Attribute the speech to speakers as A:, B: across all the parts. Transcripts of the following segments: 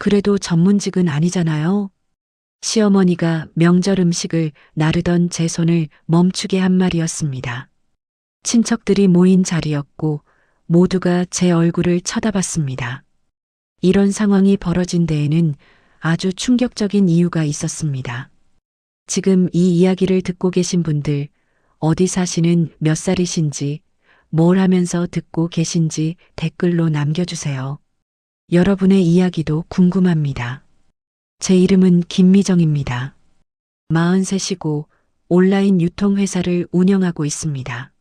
A: 그래도 전문직은 아니잖아요. 시어머니가 명절 음식을 나르던 제 손을 멈추게 한 말이었습니다. 친척들이 모인 자리였고 모두가 제 얼굴을 쳐다봤습니다. 이런 상황이 벌어진 데에는 아주 충격적인 이유가 있었습니다. 지금 이 이야기를 듣고 계신 분들, 어디 사시는 몇 살이신지, 뭘 하면서 듣고 계신지 댓글로 남겨주세요. 여러분의 이야기도 궁금합니다. 제 이름은 김미정입니다. 43이고 온라인 유통회사를 운영하고 있습니다.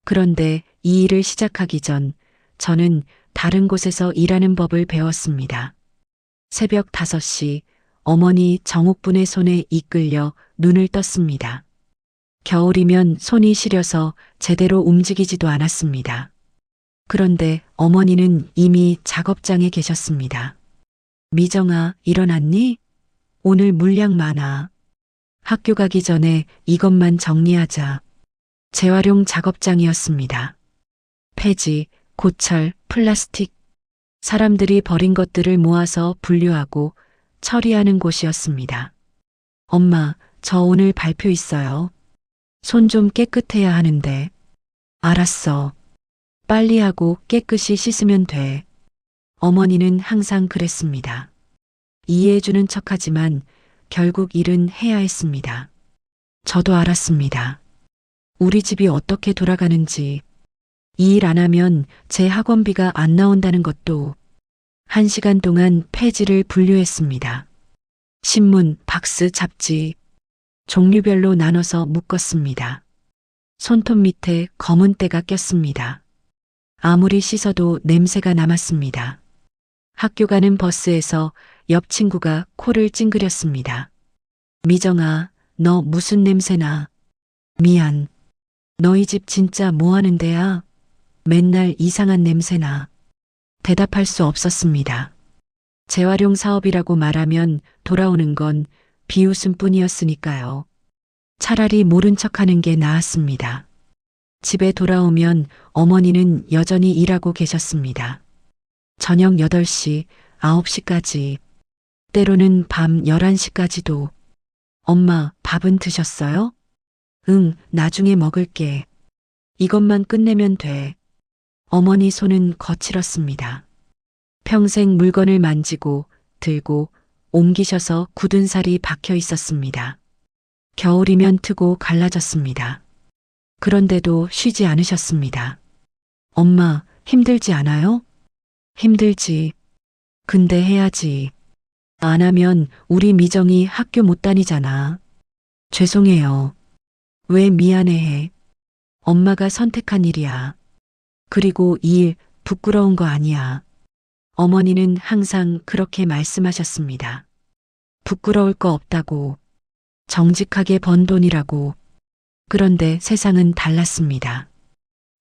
A: 그런데 이 일을 시작하기 전 저는 다른 곳에서 일하는 법을 배웠습니다. 새벽 5시 어머니 정옥분의 손에 이끌려 눈을 떴습니다. 겨울이면 손이 시려서 제대로 움직이지도 않았습니다. 그런데 어머니는 이미 작업장에 계셨습니다. 미정아, 일어났니? 오늘 물량 많아. 학교 가기 전에 이것만 정리하자. 재활용 작업장이었습니다. 폐지, 고철, 플라스틱. 사람들이 버린 것들을 모아서 분류하고 처리하는 곳이었습니다. 엄마, 저 오늘 발표 있어요. 손 좀 깨끗해야 하는데. 알았어. 빨리 하고 깨끗이 씻으면 돼. 어머니는 항상 그랬습니다. 이해해주는 척하지만 결국 일은 해야 했습니다. 저도 알았습니다. 우리 집이 어떻게 돌아가는지, 이 일 안 하면 제 학원비가 안 나온다는 것도. 1시간 동안 폐지를 분류했습니다. 신문, 박스, 잡지, 종류별로 나눠서 묶었습니다. 손톱 밑에 검은 때가 꼈습니다. 아무리 씻어도 냄새가 남았습니다. 학교 가는 버스에서 옆 친구가 코를 찡그렸습니다. 미정아, 너 무슨 냄새나? 미안. 너희 집 진짜 뭐 하는 데야? 맨날 이상한 냄새나. 대답할 수 없었습니다. 재활용 사업이라고 말하면 돌아오는 건 비웃음뿐이었으니까요. 차라리 모른 척하는 게 나았습니다. 집에 돌아오면 어머니는 여전히 일하고 계셨습니다. 저녁 8시, 9시까지, 때로는 밤 11시까지도. 엄마, 밥은 드셨어요? 응, 나중에 먹을게. 이것만 끝내면 돼. 어머니 손은 거칠었습니다. 평생 물건을 만지고 들고 옮기셔서 굳은 살이 박혀 있었습니다. 겨울이면 트고 갈라졌습니다. 그런데도 쉬지 않으셨습니다. 엄마, 힘들지 않아요? 힘들지. 근데 해야지. 안 하면 우리 미정이 학교 못 다니잖아. 죄송해요. 왜 미안해해? 엄마가 선택한 일이야. 그리고 이 일 부끄러운 거 아니야. 어머니는 항상 그렇게 말씀하셨습니다. 부끄러울 거 없다고. 정직하게 번 돈이라고. 그런데 세상은 달랐습니다.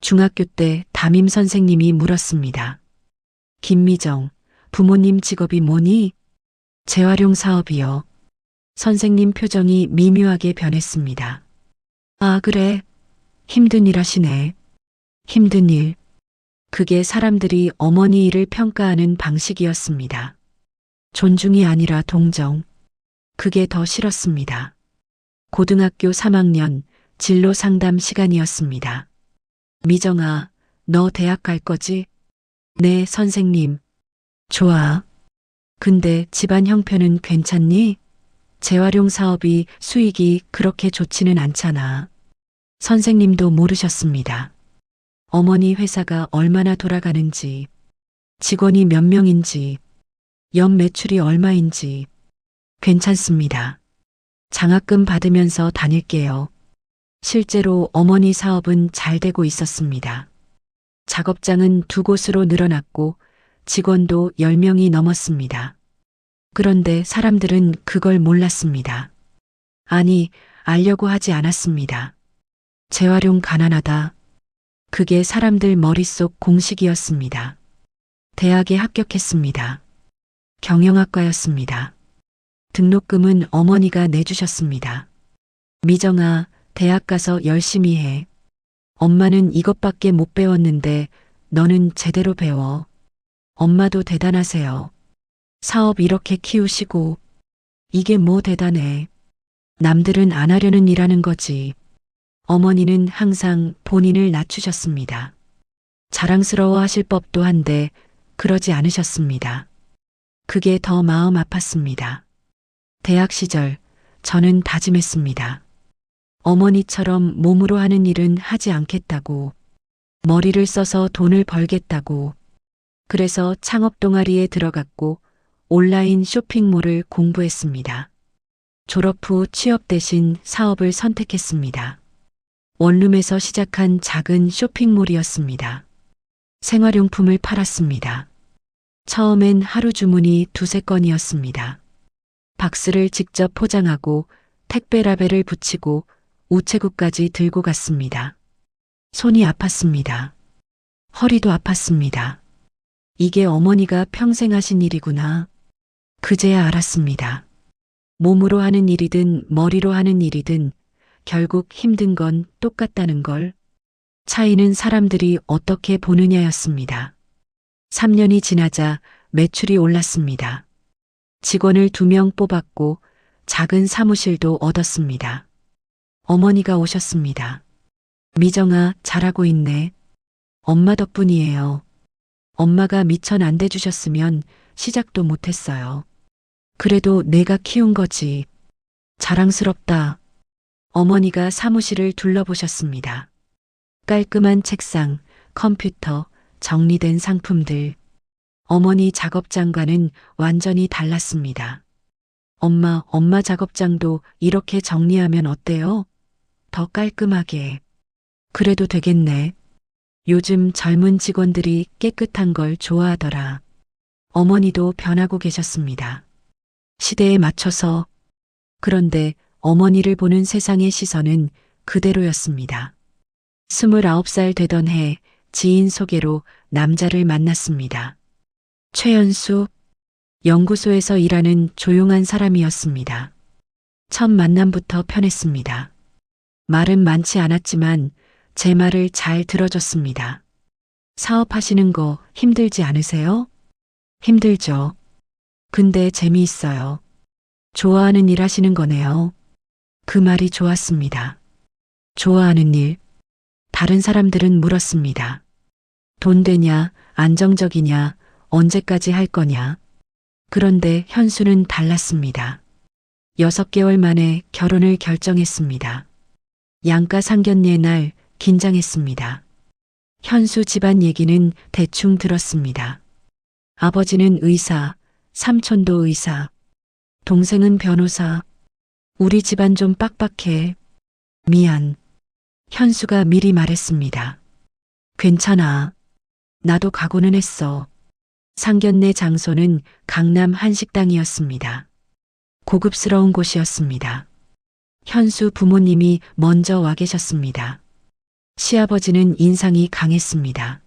A: 중학교 때 담임 선생님이 물었습니다. 김미정, 부모님 직업이 뭐니? 재활용 사업이요. 선생님 표정이 미묘하게 변했습니다. 아, 그래. 힘든 일 하시네. 힘든 일. 그게 사람들이 어머니 일을 평가하는 방식이었습니다. 존중이 아니라 동정. 그게 더 싫었습니다. 고등학교 3학년 진로 상담 시간이었습니다. 미정아, 너 대학 갈 거지? 네, 선생님. 좋아. 근데 집안 형편은 괜찮니? 재활용 사업이 수익이 그렇게 좋지는 않잖아. 선생님도 모르셨습니다. 어머니 회사가 얼마나 돌아가는지, 직원이 몇 명인지, 연 매출이 얼마인지. 괜찮습니다. 장학금 받으면서 다닐게요. 실제로 어머니 사업은 잘 되고 있었습니다. 작업장은 2곳으로 늘어났고 직원도 10명이 넘었습니다. 그런데 사람들은 그걸 몰랐습니다. 아니, 알려고 하지 않았습니다. 재활용 가난하다. 그게 사람들 머릿속 공식이었습니다. 대학에 합격했습니다. 경영학과였습니다. 등록금은 어머니가 내주셨습니다. 미정아, 대학 가서 열심히 해. 엄마는 이것밖에 못 배웠는데 너는 제대로 배워. 엄마도 대단하세요. 사업 이렇게 키우시고 이게 뭐 대단해. 남들은 안 하려는 일하는 거지. 어머니는 항상 본인을 낮추셨습니다. 자랑스러워 하실 법도 한데 그러지 않으셨습니다. 그게 더 마음 아팠습니다. 대학 시절 저는 다짐했습니다. 어머니처럼 몸으로 하는 일은 하지 않겠다고, 머리를 써서 돈을 벌겠다고. 그래서 창업 동아리에 들어갔고 온라인 쇼핑몰을 공부했습니다. 졸업 후 취업 대신 사업을 선택했습니다. 원룸에서 시작한 작은 쇼핑몰이었습니다. 생활용품을 팔았습니다. 처음엔 하루 주문이 두세 건이었습니다. 박스를 직접 포장하고 택배 라벨을 붙이고 우체국까지 들고 갔습니다. 손이 아팠습니다. 허리도 아팠습니다. 이게 어머니가 평생 하신 일이구나. 그제야 알았습니다. 몸으로 하는 일이든 머리로 하는 일이든 결국 힘든 건 똑같다는 걸. 차이는 사람들이 어떻게 보느냐였습니다. 3년이 지나자 매출이 올랐습니다. 직원을 2명 뽑았고 작은 사무실도 얻었습니다. 어머니가 오셨습니다. 미정아, 잘하고 있네. 엄마 덕분이에요. 엄마가 미천 안 대주셨으면 시작도 못했어요. 그래도 내가 키운 거지. 자랑스럽다. 어머니가 사무실을 둘러보셨습니다. 깔끔한 책상, 컴퓨터, 정리된 상품들. 어머니 작업장과는 완전히 달랐습니다. 엄마 작업장도 이렇게 정리하면 어때요? 더 깔끔하게. 그래도 되겠네. 요즘 젊은 직원들이 깨끗한 걸 좋아하더라. 어머니도 변하고 계셨습니다. 시대에 맞춰서. 그런데 어머니를 보는 세상의 시선은 그대로였습니다. 29살 되던 해 지인 소개로 남자를 만났습니다. 최연수, 연구소에서 일하는 조용한 사람이었습니다. 첫 만남부터 편했습니다. 말은 많지 않았지만 제 말을 잘 들어줬습니다. 사업하시는 거 힘들지 않으세요? 힘들죠. 근데 재미있어요. 좋아하는 일 하시는 거네요. 그 말이 좋았습니다. 좋아하는 일? 다른 사람들은 물었습니다. 돈 되냐, 안정적이냐, 언제까지 할 거냐. 그런데 현수는 달랐습니다. 6개월 만에 결혼을 결정했습니다. 양가 상견례 날 긴장했습니다. 현수 집안 얘기는 대충 들었습니다. 아버지는 의사, 삼촌도 의사, 동생은 변호사. 우리 집안 좀 빡빡해. 미안. 현수가 미리 말했습니다. 괜찮아. 나도 각오는 했어. 상견례 장소는 강남 한식당이었습니다. 고급스러운 곳이었습니다. 현수 부모님이 먼저 와 계셨습니다. 시아버지는 인상이 강했습니다.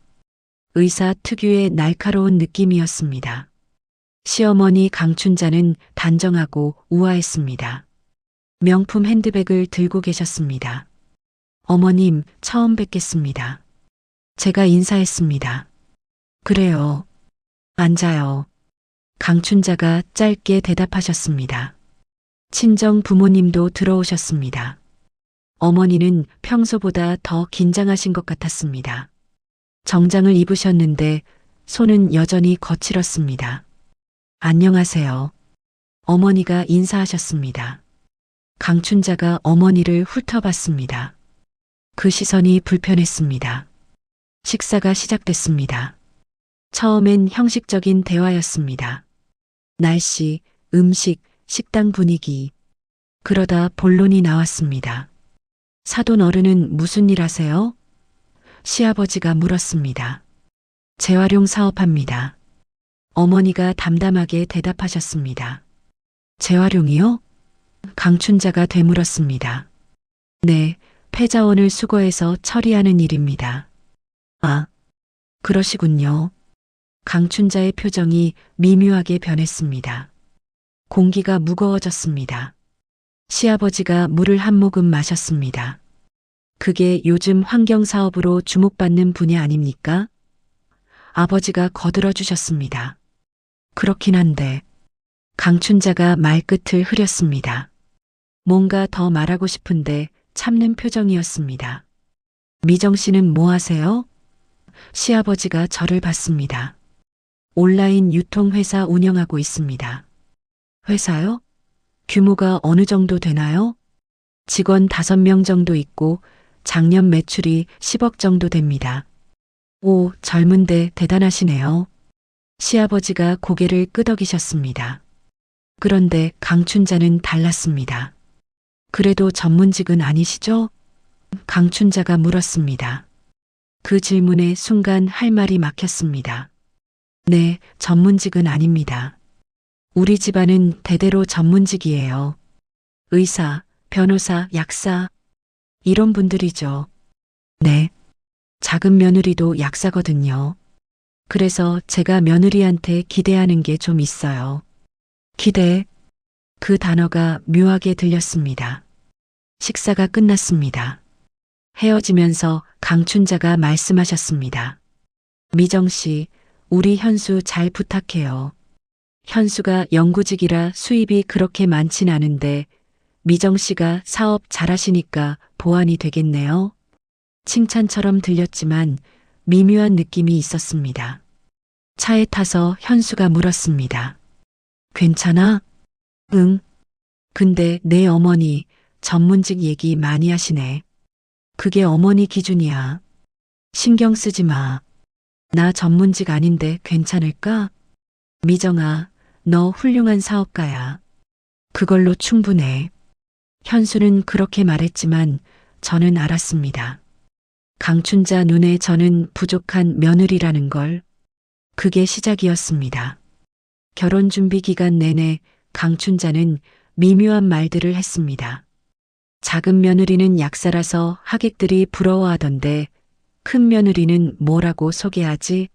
A: 의사 특유의 날카로운 느낌이었습니다. 시어머니 강춘자는 단정하고 우아했습니다. 명품 핸드백을 들고 계셨습니다. 어머님, 처음 뵙겠습니다. 제가 인사했습니다. 그래요. 앉아요. 강춘자가 짧게 대답하셨습니다. 친정 부모님도 들어오셨습니다. 어머니는 평소보다 더 긴장하신 것 같았습니다. 정장을 입으셨는데 손은 여전히 거칠었습니다. 안녕하세요. 어머니가 인사하셨습니다. 강춘자가 어머니를 훑어봤습니다. 그 시선이 불편했습니다. 식사가 시작됐습니다. 처음엔 형식적인 대화였습니다. 날씨, 음식, 식당 분위기. 그러다 본론이 나왔습니다. 사돈 어른은 무슨 일 하세요? 시아버지가 물었습니다. 재활용 사업합니다. 어머니가 담담하게 대답하셨습니다. 재활용이요? 강춘자가 되물었습니다. 네, 폐자원을 수거해서 처리하는 일입니다. 아, 그러시군요. 강춘자의 표정이 미묘하게 변했습니다. 공기가 무거워졌습니다. 시아버지가 물을 한 모금 마셨습니다. 그게 요즘 환경사업으로 주목받는 분야 아닙니까? 아버지가 거들어 주셨습니다. 그렇긴 한데 강춘자가 말끝을 흐렸습니다. 뭔가 더 말하고 싶은데 참는 표정이었습니다. 미정 씨는 뭐 하세요? 시아버지가 저를 봤습니다. 온라인 유통회사 운영하고 있습니다. 회사요? 규모가 어느 정도 되나요? 직원 5명 정도 있고 작년 매출이 10억 정도 됩니다. 오, 젊은데 대단하시네요. 시아버지가 고개를 끄덕이셨습니다. 그런데 강춘자는 달랐습니다. 그래도 전문직은 아니시죠? 강춘자가 물었습니다. 그 질문에 순간 할 말이 막혔습니다. 네, 전문직은 아닙니다. 우리 집안은 대대로 전문직이에요. 의사, 변호사, 약사, 이런 분들이죠. 네. 작은 며느리도 약사거든요. 그래서 제가 며느리한테 기대하는 게 좀 있어요. 기대. 그 단어가 묘하게 들렸습니다. 식사가 끝났습니다. 헤어지면서 강춘자가 말씀하셨습니다. 미정 씨, 우리 현수 잘 부탁해요. 현수가 영구직이라 수입이 그렇게 많진 않은데 미정 씨가 사업 잘하시니까 보완이 되겠네요. 칭찬처럼 들렸지만 미묘한 느낌이 있었습니다. 차에 타서 현수가 물었습니다. 괜찮아? 응. 근데 내 어머니 전문직 얘기 많이 하시네. 그게 어머니 기준이야. 신경 쓰지 마. 나 전문직 아닌데 괜찮을까? 미정아, 너 훌륭한 사업가야. 그걸로 충분해. 현수는 그렇게 말했지만 저는 알았습니다. 강춘자 눈에 저는 부족한 며느리라는 걸. 그게 시작이었습니다. 결혼 준비 기간 내내 강춘자는 미묘한 말들을 했습니다. 작은 며느리는 약사라서 하객들이 부러워하던데 큰 며느리는 뭐라고 소개하지?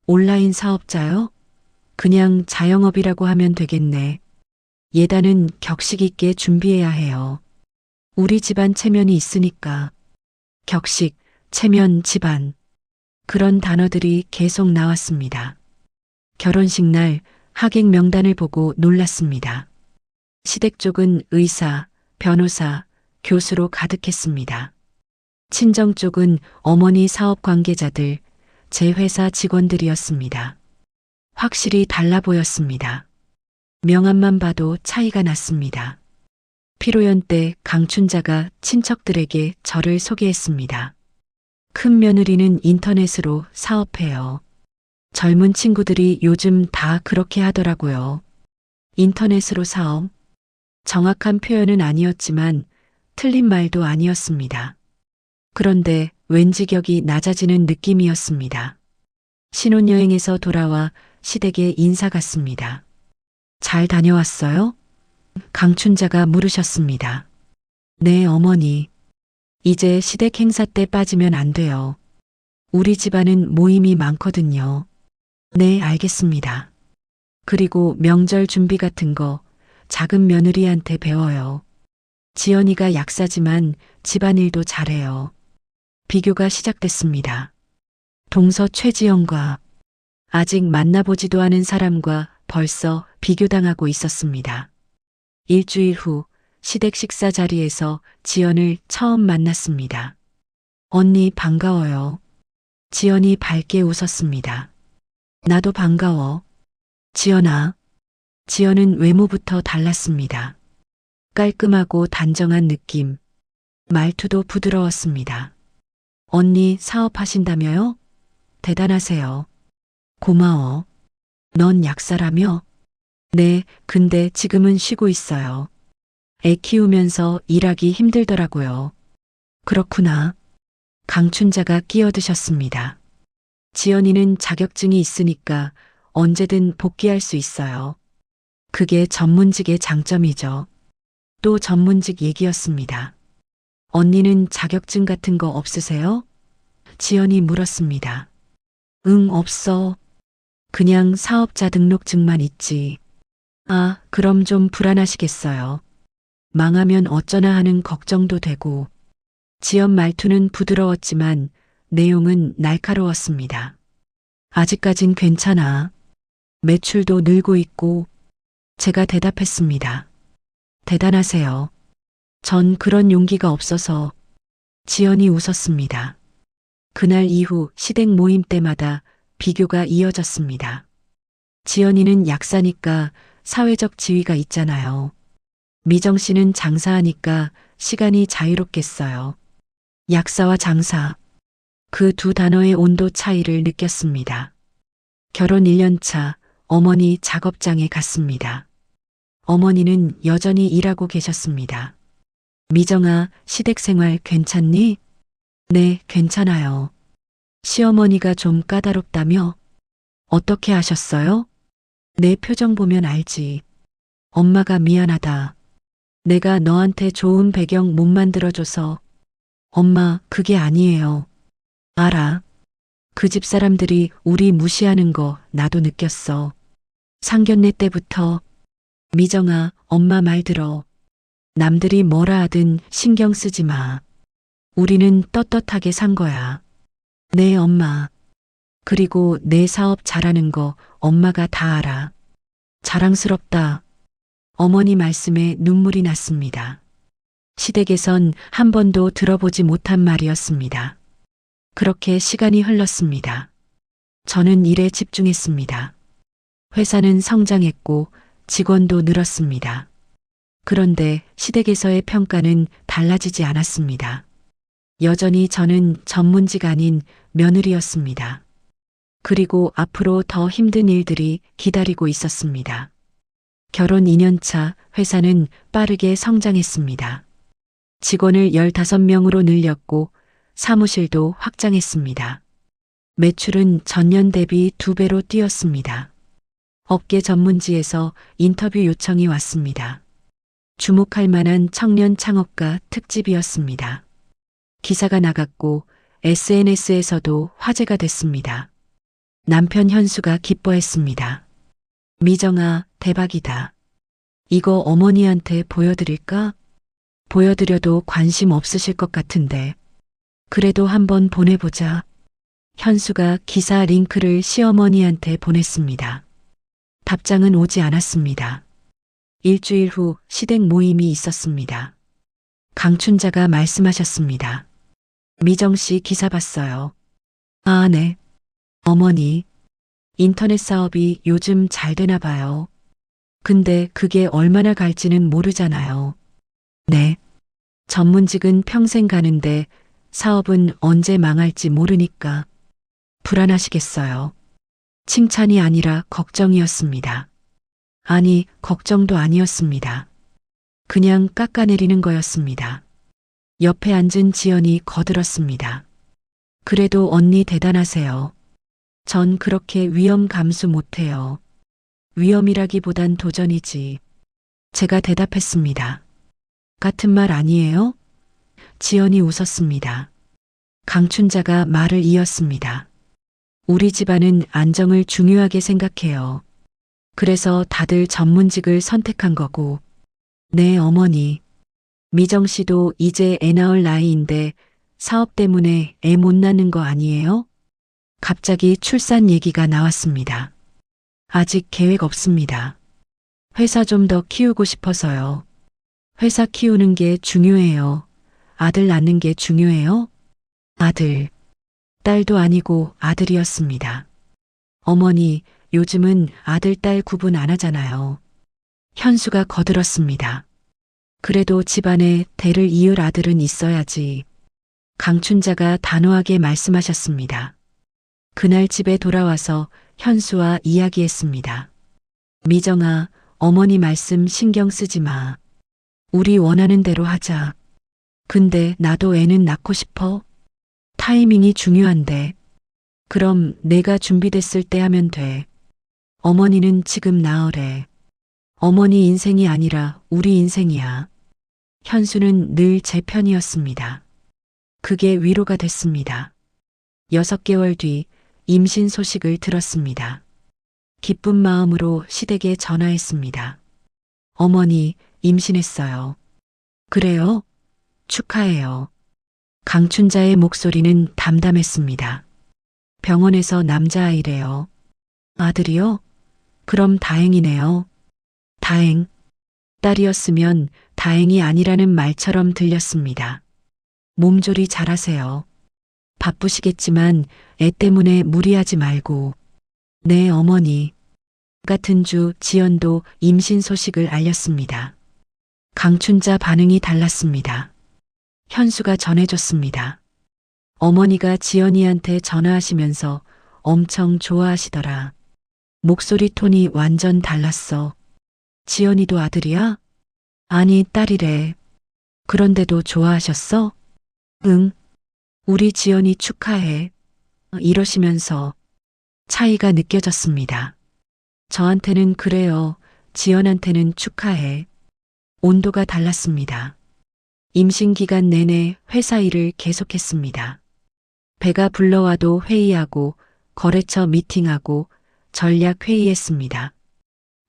A: 온라인 사업자요? 그냥 자영업이라고 하면 되겠네. 예단은 격식 있게 준비해야 해요. 우리 집안 체면이 있으니까. 격식, 체면, 집안. 그런 단어들이 계속 나왔습니다. 결혼식 날 하객 명단을 보고 놀랐습니다. 시댁 쪽은 의사, 변호사, 교수로 가득했습니다. 친정 쪽은 어머니 사업 관계자들, 제 회사 직원들이었습니다. 확실히 달라 보였습니다. 명함만 봐도 차이가 났습니다. 피로연 때 강춘자가 친척들에게 저를 소개했습니다. 큰 며느리는 인터넷으로 사업해요. 젊은 친구들이 요즘 다 그렇게 하더라고요. 인터넷으로 사업. 정확한 표현은 아니었지만 틀린 말도 아니었습니다. 그런데 왠지 격이 낮아지는 느낌이었습니다. 신혼여행에서 돌아와 시댁에 인사 갔습니다. 잘 다녀왔어요? 강춘자가 물으셨습니다. 네, 어머니. 이제 시댁 행사 때 빠지면 안 돼요. 우리 집안은 모임이 많거든요. 네, 알겠습니다. 그리고 명절 준비 같은 거 작은 며느리한테 배워요. 지연이가 약사지만 집안일도 잘해요. 비교가 시작됐습니다. 동서 최지연과 아직 만나보지도 않은 사람과 벌써 비교당하고 있었습니다. 일주일 후 시댁 식사 자리에서 지연을 처음 만났습니다. 언니 반가워요. 지연이 밝게 웃었습니다. 나도 반가워. 지연아. 지연은 외모부터 달랐습니다. 깔끔하고 단정한 느낌. 말투도 부드러웠습니다. 언니 사업하신다며요? 대단하세요. 고마워. 넌 약사라며? 네, 근데 지금은 쉬고 있어요. 애 키우면서 일하기 힘들더라고요. 그렇구나. 강춘자가 끼어드셨습니다. 지연이는 자격증이 있으니까 언제든 복귀할 수 있어요. 그게 전문직의 장점이죠. 또 전문직 얘기였습니다. 언니는 자격증 같은 거 없으세요? 지연이 물었습니다. 응, 없어. 그냥 사업자 등록증만 있지. 아, 그럼 좀 불안하시겠어요. 망하면 어쩌나 하는 걱정도 되고. 지연 말투는 부드러웠지만 내용은 날카로웠습니다. 아직까진 괜찮아. 매출도 늘고 있고 제가 대답했습니다. 대단하세요. 전 그런 용기가 없어서. 지연이 웃었습니다. 그날 이후 시댁 모임 때마다 비교가 이어졌습니다. 지연이는 약사니까 사회적 지위가 있잖아요. 미정 씨는 장사하니까 시간이 자유롭겠어요. 약사와 장사. 그 두 단어의 온도 차이를 느꼈습니다. 결혼 1년 차 어머니 작업장에 갔습니다. 어머니는 여전히 일하고 계셨습니다. 미정아, 시댁 생활 괜찮니? 네, 괜찮아요. 시어머니가 좀 까다롭다며? 어떻게 하셨어요? 내 표정 보면 알지. 엄마가 미안하다. 내가 너한테 좋은 배경 못 만들어줘서. 엄마, 그게 아니에요. 알아. 그 집 사람들이 우리 무시하는 거 나도 느꼈어. 상견례 때부터. 미정아, 엄마 말 들어. 남들이 뭐라 하든 신경 쓰지 마. 우리는 떳떳하게 산 거야. 네, 엄마. 그리고 내 사업 잘하는 거 엄마가 다 알아. 자랑스럽다. 어머니 말씀에 눈물이 났습니다. 시댁에선 한 번도 들어보지 못한 말이었습니다. 그렇게 시간이 흘렀습니다. 저는 일에 집중했습니다. 회사는 성장했고 직원도 늘었습니다. 그런데 시댁에서의 평가는 달라지지 않았습니다. 여전히 저는 전문직 아닌 며느리였습니다. 그리고 앞으로 더 힘든 일들이 기다리고 있었습니다. 결혼 2년 차 회사는 빠르게 성장했습니다. 직원을 15명으로 늘렸고 사무실도 확장했습니다. 매출은 전년 대비 2배로 뛰었습니다. 업계 전문지에서 인터뷰 요청이 왔습니다. 주목할 만한 청년 창업가 특집이었습니다. 기사가 나갔고 SNS에서도 화제가 됐습니다. 남편 현수가 기뻐했습니다. 미정아, 대박이다. 이거 어머니한테 보여드릴까? 보여드려도 관심 없으실 것 같은데. 그래도 한번 보내보자. 현수가 기사 링크를 시어머니한테 보냈습니다. 답장은 오지 않았습니다. 일주일 후 시댁 모임이 있었습니다. 강춘자가 말씀하셨습니다. 미정 씨 기사 봤어요. 아, 네. 어머니, 인터넷 사업이 요즘 잘 되나 봐요. 근데 그게 얼마나 갈지는 모르잖아요. 네. 전문직은 평생 가는데 사업은 언제 망할지 모르니까 불안하시겠어요. 칭찬이 아니라 걱정이었습니다. 아니, 걱정도 아니었습니다. 그냥 깎아내리는 거였습니다. 옆에 앉은 지연이 거들었습니다. 그래도 언니 대단하세요. 전 그렇게 위험 감수 못해요. 위험이라기보단 도전이지. 제가 대답했습니다. 같은 말 아니에요? 지연이 웃었습니다. 강춘자가 말을 이었습니다. 우리 집안은 안정을 중요하게 생각해요. 그래서 다들 전문직을 선택한 거고. 네, 어머니. 미정 씨도 이제 애 낳을 나이인데 사업 때문에 애 못 낳는 거 아니에요? 갑자기 출산 얘기가 나왔습니다. 아직 계획 없습니다. 회사 좀 더 키우고 싶어서요. 회사 키우는 게 중요해요. 아들 낳는 게 중요해요? 아들. 딸도 아니고 아들이었습니다. 어머니, 요즘은 아들, 딸 구분 안 하잖아요. 현수가 거들었습니다. 그래도 집안에 대를 이을 아들은 있어야지. 강춘자가 단호하게 말씀하셨습니다. 그날 집에 돌아와서 현수와 이야기했습니다. 미정아, 어머니 말씀 신경 쓰지 마. 우리 원하는 대로 하자. 근데 나도 애는 낳고 싶어. 타이밍이 중요한데. 그럼 내가 준비됐을 때 하면 돼. 어머니는 지금 낳으래. 어머니 인생이 아니라 우리 인생이야. 현수는 늘 제 편이었습니다. 그게 위로가 됐습니다. 6개월 뒤 임신 소식을 들었습니다. 기쁜 마음으로 시댁에 전화했습니다. 어머니, 임신했어요. 그래요? 축하해요. 강춘자의 목소리는 담담했습니다. 병원에서 남자아이래요. 아들이요? 그럼 다행이네요. 다행. 딸이었으면 다행이 아니라는 말처럼 들렸습니다. 몸조리 잘하세요. 바쁘시겠지만 애 때문에 무리하지 말고. 네, 어머니. 같은 주 지연도 임신 소식을 알렸습니다. 강춘자 반응이 달랐습니다. 현수가 전해줬습니다. 어머니가 지연이한테 전화하시면서 엄청 좋아하시더라. 목소리 톤이 완전 달랐어. 지연이도 아들이야? 아니, 딸이래. 그런데도 좋아하셨어? 응. 우리 지연이 축하해. 이러시면서 차이가 느껴졌습니다. 저한테는 그래요. 지연한테는 축하해. 온도가 달랐습니다. 임신 기간 내내 회사 일을 계속했습니다. 배가 불러와도 회의하고 거래처 미팅하고 전략 회의했습니다.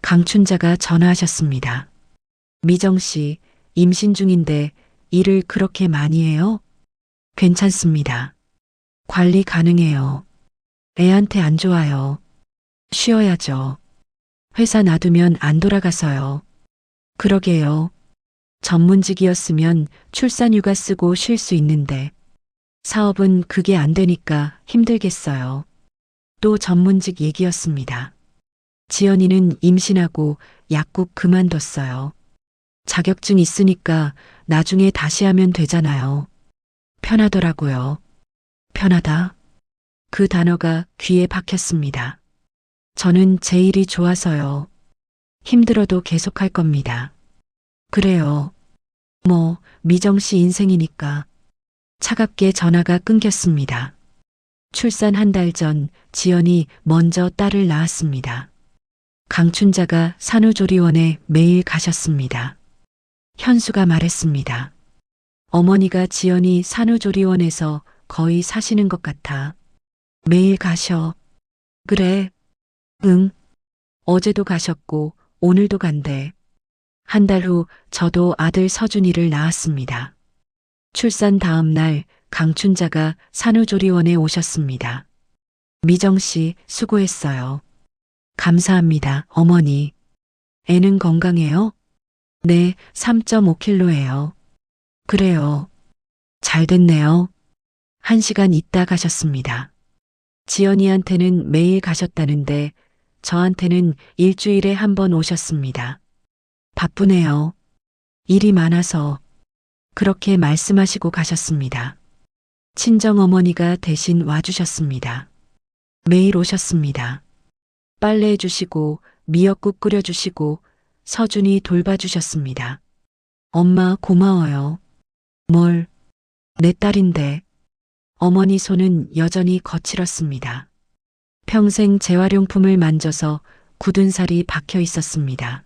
A: 강춘자가 전화하셨습니다. 미정 씨, 임신 중인데 일을 그렇게 많이 해요? 괜찮습니다. 관리 가능해요. 애한테 안 좋아요. 쉬어야죠. 회사 놔두면 안 돌아가서요. 그러게요. 전문직이었으면 출산휴가 쓰고 쉴 수 있는데 사업은 그게 안 되니까 힘들겠어요. 또 전문직 얘기였습니다. 지연이는 임신하고 약국 그만뒀어요. 자격증 있으니까 나중에 다시 하면 되잖아요. 편하더라고요. 편하다. 그 단어가 귀에 박혔습니다. 저는 제 일이 좋아서요. 힘들어도 계속할 겁니다. 그래요. 뭐, 미정 씨 인생이니까. 차갑게 전화가 끊겼습니다. 출산 한 달 전 지연이 먼저 딸을 낳았습니다. 강춘자가 산후조리원에 매일 가셨습니다. 현수가 말했습니다. 어머니가 지연이 산후조리원에서 거의 사시는 것 같아. 매일 가셔. 그래. 응. 어제도 가셨고 오늘도 간대. 한 달 후 저도 아들 서준이를 낳았습니다. 출산 다음 날 강춘자가 산후조리원에 오셨습니다. 미정 씨 수고했어요. 감사합니다, 어머니. 애는 건강해요? 네, 3.5kg예요. 그래요. 잘 됐네요. 1시간 있다 가셨습니다. 지연이한테는 매일 가셨다는데 저한테는 일주일에 한 번 오셨습니다. 바쁘네요. 일이 많아서. 그렇게 말씀하시고 가셨습니다. 친정어머니가 대신 와주셨습니다. 매일 오셨습니다. 빨래해 주시고 미역국 끓여주시고 서준이 돌봐주셨습니다. 엄마 고마워요. 뭘? 내 딸인데. 어머니 손은 여전히 거칠었습니다. 평생 재활용품을 만져서 굳은 살이 박혀 있었습니다.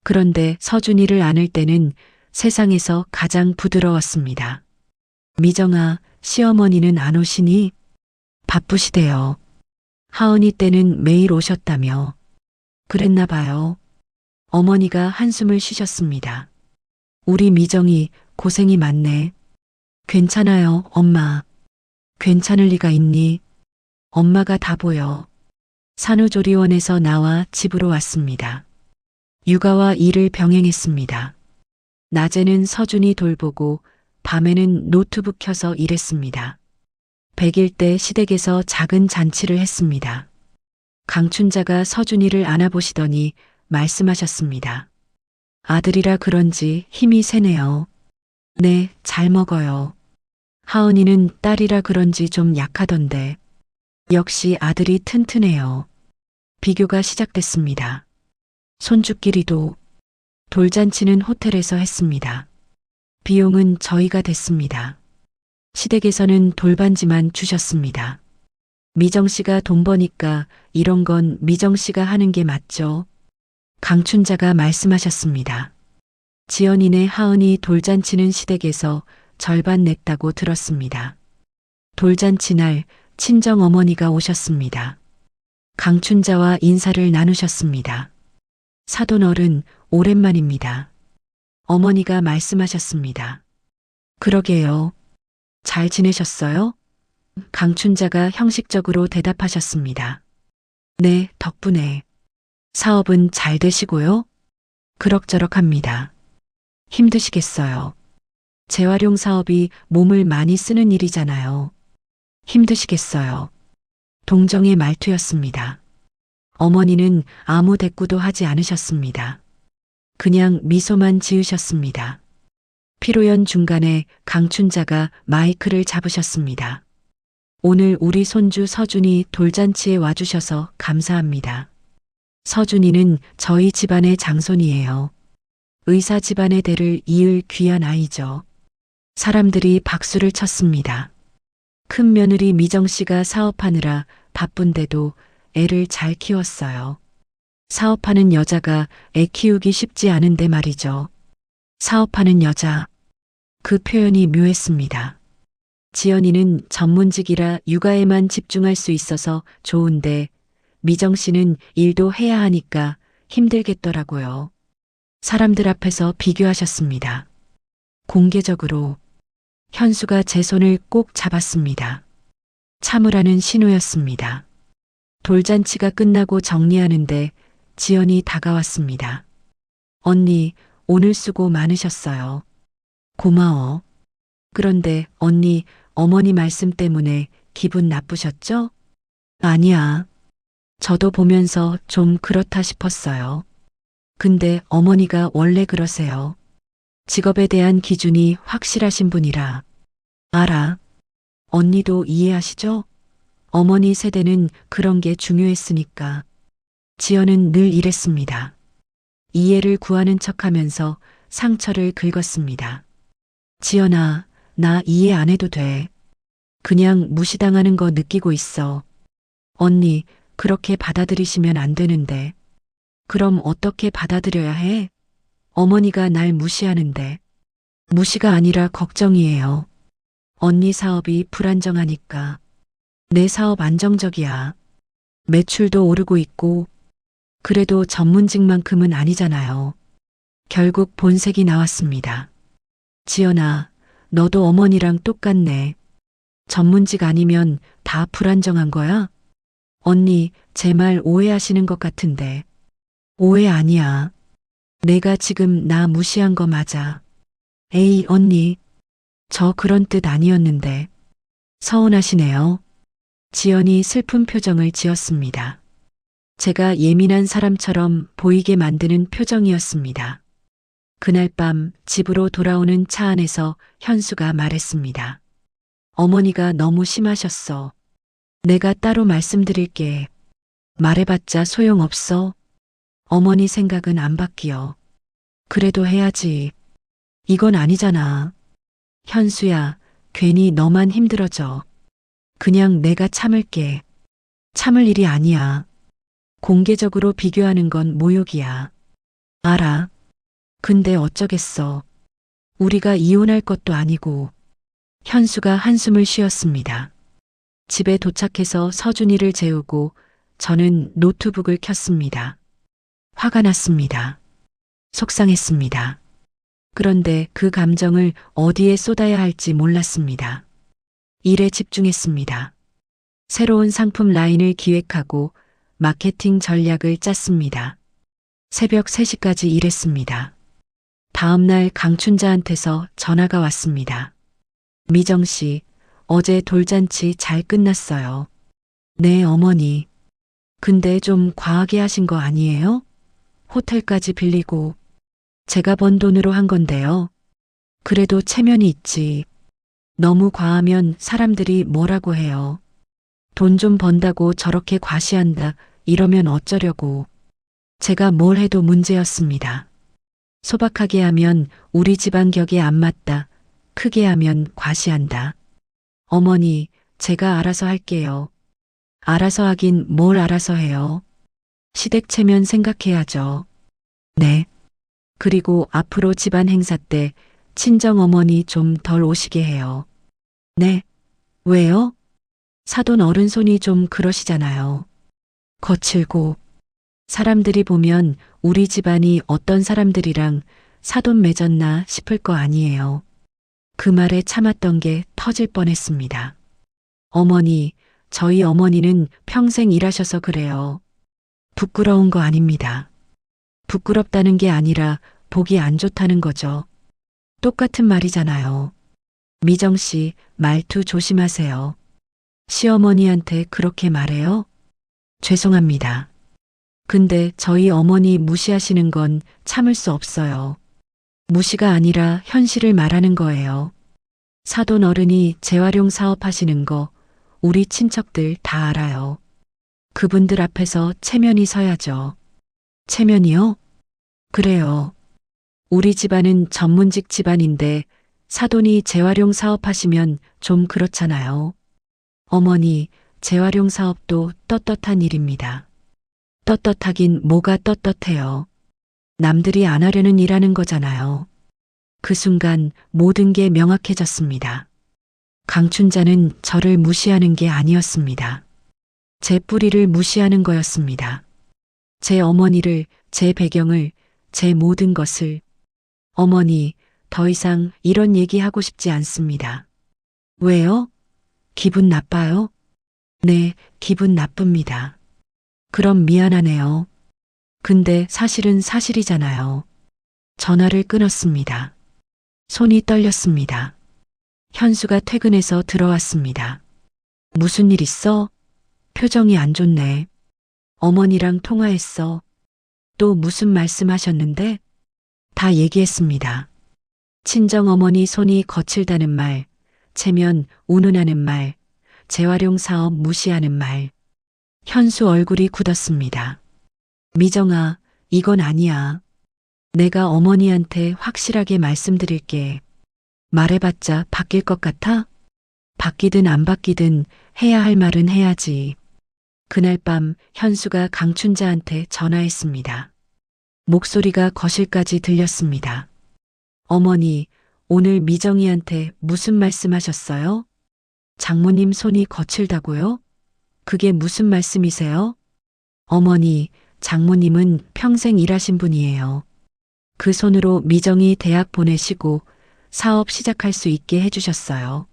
A: 그런데 서준이를 안을 때는 세상에서 가장 부드러웠습니다. 미정아, 시어머니는 안 오시니? 바쁘시대요. 하은이 때는 매일 오셨다며. 그랬나 봐요. 어머니가 한숨을 쉬셨습니다. 우리 미정이 고생이 많네. 괜찮아요, 엄마. 괜찮을 리가 있니? 엄마가 다 보여. 산후조리원에서 나와 집으로 왔습니다. 육아와 일을 병행했습니다. 낮에는 서준이 돌보고 밤에는 노트북 켜서 일했습니다. 100일 때 시댁에서 작은 잔치를 했습니다. 강춘자가 서준이를 안아보시더니 말씀하셨습니다. 아들이라 그런지 힘이 세네요. 네, 잘 먹어요. 하은이는 딸이라 그런지 좀 약하던데. 역시 아들이 튼튼해요. 비교가 시작됐습니다. 손주끼리도. 돌잔치는 호텔에서 했습니다. 비용은 저희가 댔습니다. 시댁에서는 돌반지만 주셨습니다. 미정 씨가 돈 버니까 이런 건 미정 씨가 하는 게 맞죠? 강춘자가 말씀하셨습니다. 지연이네 하은이 돌잔치는 시댁에서 절반 냈다고 들었습니다. 돌잔치 날 친정 어머니가 오셨습니다. 강춘자와 인사를 나누셨습니다. 사돈 어른 오랜만입니다. 어머니가 말씀하셨습니다. 그러게요. 잘 지내셨어요? 강춘자가 형식적으로 대답하셨습니다. 네, 덕분에. 사업은 잘 되시고요? 그럭저럭합니다. 힘드시겠어요. 재활용 사업이 몸을 많이 쓰는 일이잖아요. 힘드시겠어요. 동정의 말투였습니다. 어머니는 아무 대꾸도 하지 않으셨습니다. 그냥 미소만 지으셨습니다. 피로연 중간에 강춘자가 마이크를 잡으셨습니다. 오늘 우리 손주 서준이 돌잔치에 와주셔서 감사합니다. 서준이는 저희 집안의 장손이에요. 의사 집안의 대를 이을 귀한 아이죠. 사람들이 박수를 쳤습니다. 큰 며느리 미정 씨가 사업하느라 바쁜데도 애를 잘 키웠어요. 사업하는 여자가 애 키우기 쉽지 않은데 말이죠. 사업하는 여자. 그 표현이 묘했습니다. 지연이는 전문직이라 육아에만 집중할 수 있어서 좋은데 미정 씨는 일도 해야 하니까 힘들겠더라고요. 사람들 앞에서 비교하셨습니다. 공개적으로 현수가 제 손을 꼭 잡았습니다. 참으라는 신호였습니다. 돌잔치가 끝나고 정리하는데 지연이 다가왔습니다. 언니, 오늘 수고 많으셨어요. 고마워. 그런데 언니, 어머니 말씀 때문에 기분 나쁘셨죠? 아니야. 저도 보면서 좀 그렇다 싶었어요. 근데 어머니가 원래 그러세요. 직업에 대한 기준이 확실하신 분이라. 알아. 언니도 이해하시죠? 어머니 세대는 그런 게 중요했으니까. 지연은 늘 이랬습니다. 이해를 구하는 척하면서 상처를 긁었습니다. 지연아, 나 이해 안 해도 돼. 그냥 무시당하는 거 느끼고 있어. 언니, 그렇게 받아들이시면 안 되는데. 그럼 어떻게 받아들여야 해? 어머니가 날 무시하는데. 무시가 아니라 걱정이에요. 언니 사업이 불안정하니까. 내 사업 안정적이야. 매출도 오르고 있고. 그래도 전문직만큼은 아니잖아요. 결국 본색이 나왔습니다. 지연아, 너도 어머니랑 똑같네. 전문직 아니면 다 불안정한 거야? 언니, 제 말 오해하시는 것 같은데. 오해 아니야. 내가 지금 나 무시한 거 맞아. 에이, 언니. 저 그런 뜻 아니었는데. 서운하시네요. 지연이 슬픈 표정을 지었습니다. 제가 예민한 사람처럼 보이게 만드는 표정이었습니다. 그날 밤 집으로 돌아오는 차 안에서 현수가 말했습니다. 어머니가 너무 심하셨어. 내가 따로 말씀드릴게. 말해봤자 소용없어. 어머니 생각은 안 바뀌어. 그래도 해야지. 이건 아니잖아. 현수야, 괜히 너만 힘들어져. 그냥 내가 참을게. 참을 일이 아니야. 공개적으로 비교하는 건 모욕이야. 알아. 근데 어쩌겠어. 우리가 이혼할 것도 아니고. 현수가 한숨을 쉬었습니다. 집에 도착해서 서준이를 재우고 저는 노트북을 켰습니다. 화가 났습니다. 속상했습니다. 그런데 그 감정을 어디에 쏟아야 할지 몰랐습니다. 일에 집중했습니다. 새로운 상품 라인을 기획하고 마케팅 전략을 짰습니다. 새벽 3시까지 일했습니다. 다음날 강춘자한테서 전화가 왔습니다. 미정 씨, 어제 돌잔치 잘 끝났어요. 네, 어머니. 근데 좀 과하게 하신 거 아니에요? 호텔까지 빌리고. 제가 번 돈으로 한 건데요. 그래도 체면이 있지. 너무 과하면 사람들이 뭐라고 해요. 돈 좀 번다고 저렇게 과시한다, 이러면 어쩌려고. 제가 뭘 해도 문제였습니다. 소박하게 하면 우리 집안 격에 안 맞다. 크게 하면 과시한다. 어머니, 제가 알아서 할게요. 알아서 하긴 뭘 알아서 해요. 시댁 체면 생각해야죠. 네. 그리고 앞으로 집안 행사 때 친정 어머니 좀 덜 오시게 해요. 네. 왜요? 사돈 어른손이 좀 그러시잖아요. 거칠고. 사람들이 보면 우리 집안이 어떤 사람들이랑 사돈 맺었나 싶을 거 아니에요. 그 말에 참았던 게 터질 뻔했습니다. 어머니, 저희 어머니는 평생 일하셔서 그래요. 부끄러운 거 아닙니다. 부끄럽다는 게 아니라 보기 안 좋다는 거죠. 똑같은 말이잖아요. 미정 씨, 말투 조심하세요. 시어머니한테 그렇게 말해요? 죄송합니다. 근데 저희 어머니 무시하시는 건 참을 수 없어요. 무시가 아니라 현실을 말하는 거예요. 사돈 어른이 재활용 사업 하시는 거 우리 친척들 다 알아요. 그분들 앞에서 체면이 서야죠. 체면이요? 그래요. 우리 집안은 전문직 집안인데 사돈이 재활용 사업 하시면 좀 그렇잖아요. 어머니, 재활용 사업도 떳떳한 일입니다. 떳떳하긴 뭐가 떳떳해요. 남들이 안 하려는 일하는 거잖아요. 그 순간 모든 게 명확해졌습니다. 강춘자는 저를 무시하는 게 아니었습니다. 제 뿌리를 무시하는 거였습니다. 제 어머니를, 제 배경을, 제 모든 것을. 어머니, 더 이상 이런 얘기 하고 싶지 않습니다. 왜요? 기분 나빠요? 네, 기분 나쁩니다. 그럼 미안하네요. 근데 사실은 사실이잖아요. 전화를 끊었습니다. 손이 떨렸습니다. 현수가 퇴근해서 들어왔습니다. 무슨 일 있어? 표정이 안 좋네. 어머니랑 통화했어. 또 무슨 말씀하셨는데? 다 얘기했습니다. 친정어머니 손이 거칠다는 말, 체면 운운하는 말, 재활용 사업 무시하는 말. 현수 얼굴이 굳었습니다. 미정아, 이건 아니야. 내가 어머니한테 확실하게 말씀드릴게. 말해봤자 바뀔 것 같아? 바뀌든 안 바뀌든 해야 할 말은 해야지. 그날 밤 현수가 강춘자한테 전화했습니다. 목소리가 거실까지 들렸습니다. 어머니, 오늘 미정이한테 무슨 말씀하셨어요? 장모님 손이 거칠다고요? 그게 무슨 말씀이세요? 어머니, 장모님은 평생 일하신 분이에요. 그 손으로 미정이 대학 보내시고 사업 시작할 수 있게 해주셨어요.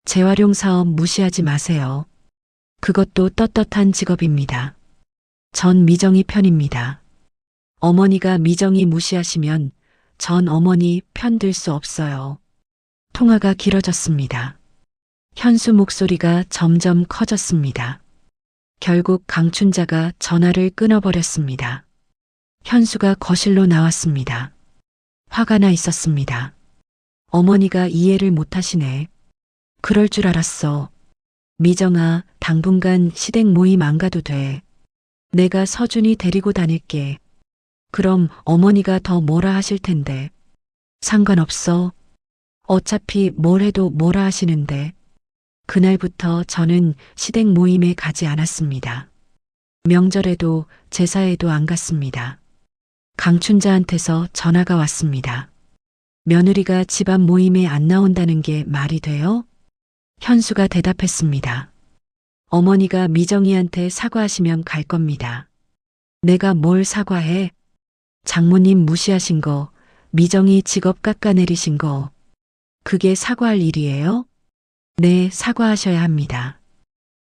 A: 재활용 사업 무시하지 마세요. 그것도 떳떳한 직업입니다. 전 미정이 편입니다. 어머니가 미정이 무시하시면 전 어머니 편 들 수 없어요. 통화가 길어졌습니다. 현수 목소리가 점점 커졌습니다. 결국 강춘자가 전화를 끊어버렸습니다. 현수가 거실로 나왔습니다. 화가 나 있었습니다. 어머니가 이해를 못하시네. 그럴 줄 알았어. 미정아, 당분간 시댁 모임 안 가도 돼. 내가 서준이 데리고 다닐게. 그럼 어머니가 더 뭐라 하실 텐데. 상관없어. 어차피 뭘 해도 뭐라 하시는데. 그날부터 저는 시댁 모임에 가지 않았습니다. 명절에도 제사에도 안 갔습니다. 강춘자한테서 전화가 왔습니다. 며느리가 집안 모임에 안 나온다는 게 말이 돼요? 현수가 대답했습니다. 어머니가 미정이한테 사과하시면 갈 겁니다. 내가 뭘 사과해? 장모님 무시하신 거, 미정이 직업 깎아내리신 거. 그게 사과할 일이에요? 네, 사과하셔야 합니다.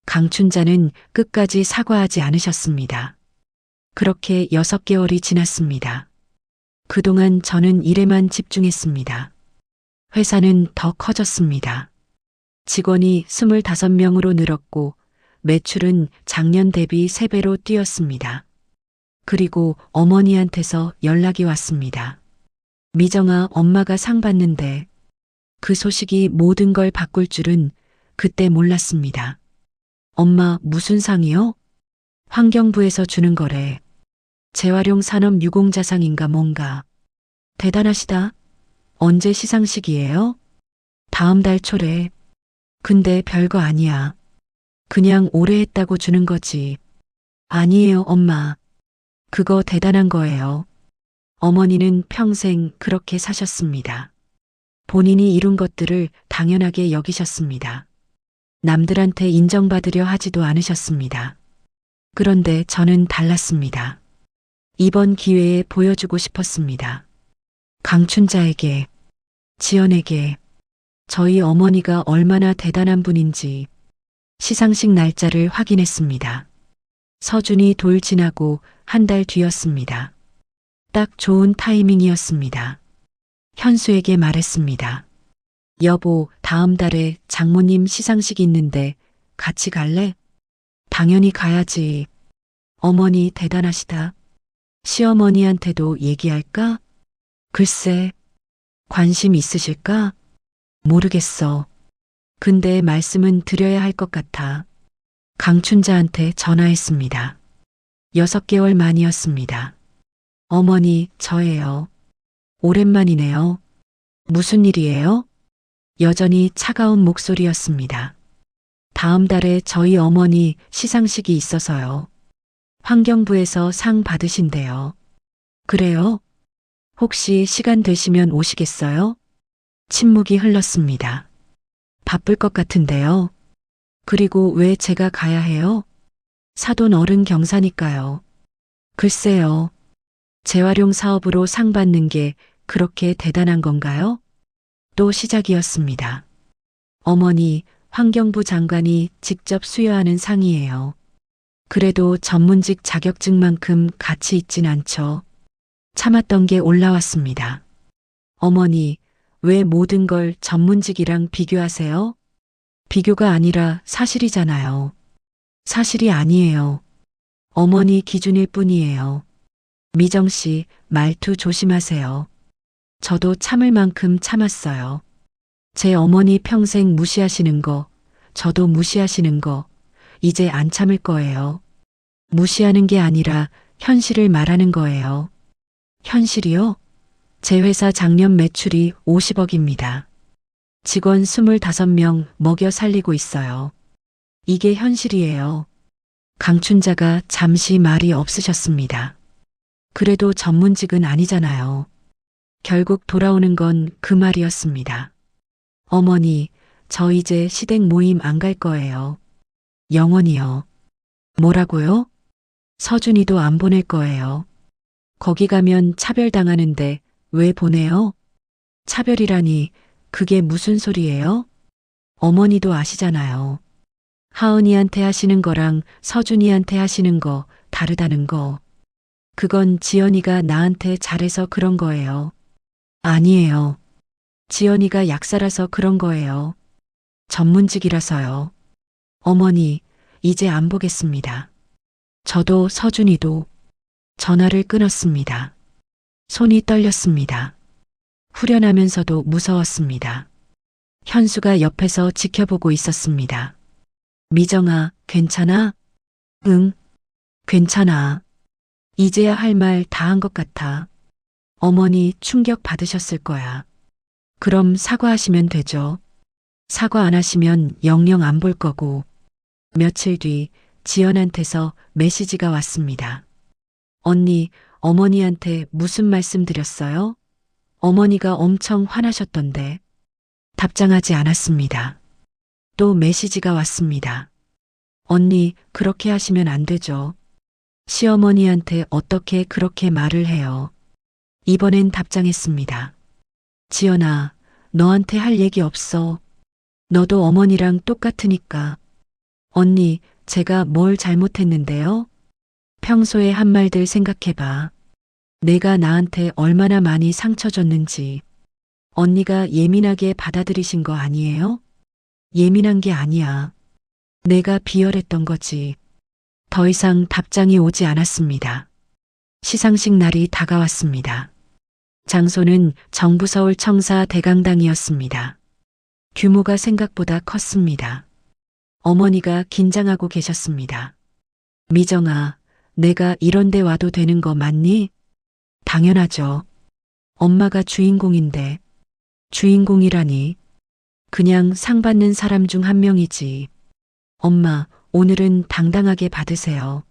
A: 강춘자는 끝까지 사과하지 않으셨습니다. 그렇게 6개월이 지났습니다. 그동안 저는 일에만 집중했습니다. 회사는 더 커졌습니다. 직원이 25명으로 늘었고 매출은 작년 대비 3배로 뛰었습니다. 그리고 어머니한테서 연락이 왔습니다. 미정아, 엄마가 상 받는데. 그 소식이 모든 걸 바꿀 줄은 그때 몰랐습니다. 엄마, 무슨 상이요? 환경부에서 주는 거래. 재활용 산업 유공자상인가 뭔가. 대단하시다. 언제 시상식이에요? 다음 달 초래. 근데 별거 아니야. 그냥 오래 했다고 주는 거지. 아니에요, 엄마. 그거 대단한 거예요. 어머니는 평생 그렇게 사셨습니다. 본인이 이룬 것들을 당연하게 여기셨습니다. 남들한테 인정받으려 하지도 않으셨습니다. 그런데 저는 달랐습니다. 이번 기회에 보여주고 싶었습니다. 강춘자에게, 지연에게, 저희 어머니가 얼마나 대단한 분인지. 시상식 날짜를 확인했습니다. 서준이 돌 지나고 한 달 뒤였습니다. 딱 좋은 타이밍이었습니다. 현수에게 말했습니다. 여보, 다음 달에 장모님 시상식이 있는데 같이 갈래? 당연히 가야지. 어머니 대단하시다. 시어머니한테도 얘기할까? 글쎄, 관심 있으실까? 모르겠어. 근데 말씀은 드려야 할 것 같아. 강춘자한테 전화했습니다. 6개월 만이었습니다. 어머니, 저예요. 오랜만이네요. 무슨 일이에요? 여전히 차가운 목소리였습니다. 다음 달에 저희 어머니 시상식이 있어서요. 환경부에서 상 받으신대요. 그래요? 혹시 시간 되시면 오시겠어요? 침묵이 흘렀습니다. 바쁠 것 같은데요. 그리고 왜 제가 가야 해요? 사돈 어른 경사니까요. 글쎄요. 재활용 사업으로 상 받는 게 그렇게 대단한 건가요? 또 시작이었습니다. 어머니, 환경부 장관이 직접 수여하는 상이에요. 그래도 전문직 자격증만큼 가치 있진 않죠. 참았던 게 올라왔습니다. 어머니, 왜 모든 걸 전문직이랑 비교하세요? 비교가 아니라 사실이잖아요. 사실이 아니에요. 어머니 기준일 뿐이에요. 미정 씨, 말투 조심하세요. 저도 참을 만큼 참았어요. 제 어머니 평생 무시하시는 거, 저도 무시하시는 거, 이제 안 참을 거예요. 무시하는 게 아니라 현실을 말하는 거예요. 현실이요? 제 회사 작년 매출이 50억입니다. 직원 25명 먹여 살리고 있어요. 이게 현실이에요. 강춘자가 잠시 말이 없으셨습니다. 그래도 전문직은 아니잖아요. 결국 돌아오는 건 그 말이었습니다. 어머니, 저 이제 시댁 모임 안 갈 거예요. 영원히요. 뭐라고요? 서준이도 안 보낼 거예요. 거기 가면 차별당하는데 왜 보내요? 차별이라니 그게 무슨 소리예요? 어머니도 아시잖아요. 하은이한테 하시는 거랑 서준이한테 하시는 거 다르다는 거. 그건 지연이가 나한테 잘해서 그런 거예요. 아니에요. 지연이가 약사라서 그런 거예요. 전문직이라서요. 어머니, 이제 안 보겠습니다. 저도 서준이도 전화를 끊었습니다. 손이 떨렸습니다. 후련하면서도 무서웠습니다. 현수가 옆에서 지켜보고 있었습니다. 미정아, 괜찮아? 응, 괜찮아. 이제야 할 말 다 한 것 같아. 어머니 충격 받으셨을 거야. 그럼 사과하시면 되죠. 사과 안 하시면 영영 안 볼 거고. 며칠 뒤 지연한테서 메시지가 왔습니다. 언니, 어머니한테 무슨 말씀 드렸어요? 어머니가 엄청 화나셨던데. 답장하지 않았습니다. 또 메시지가 왔습니다. 언니, 그렇게 하시면 안 되죠. 시어머니한테 어떻게 그렇게 말을 해요. 이번엔 답장했습니다. 지연아, 너한테 할 얘기 없어. 너도 어머니랑 똑같으니까. 언니, 제가 뭘 잘못했는데요? 평소에 한 말들 생각해봐. 내가 나한테 얼마나 많이 상처 줬는지. 언니가 예민하게 받아들이신 거 아니에요? 예민한 게 아니야. 내가 비열했던 거지. 더 이상 답장이 오지 않았습니다. 시상식 날이 다가왔습니다. 장소는 정부 서울 청사 대강당이었습니다. 규모가 생각보다 컸습니다. 어머니가 긴장하고 계셨습니다. 미정아, 내가 이런 데 와도 되는 거 맞니? 당연하죠. 엄마가 주인공인데. 주인공이라니. 그냥 상 받는 사람 중 한 명이지. 엄마, 오늘은 당당하게 받으세요.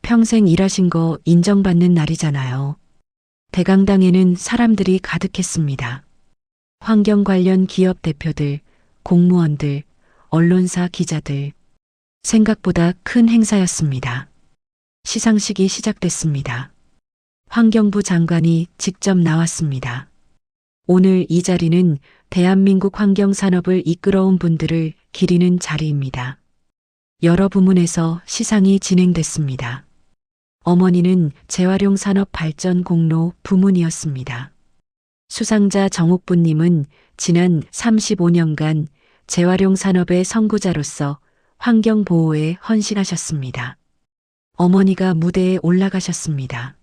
A: 평생 일하신 거 인정받는 날이잖아요. 대강당에는 사람들이 가득했습니다. 환경 관련 기업 대표들, 공무원들, 언론사 기자들. 생각보다 큰 행사였습니다. 시상식이 시작됐습니다. 환경부 장관이 직접 나왔습니다. 오늘 이 자리는 대한민국 환경산업을 이끌어온 분들을 기리는 자리입니다. 여러 부문에서 시상이 진행됐습니다. 어머니는 재활용산업발전공로 부문이었습니다. 수상자 정옥부님은 지난 35년간 재활용산업의 선구자로서 환경보호에 헌신하셨습니다. 어머니가 무대에 올라가셨습니다.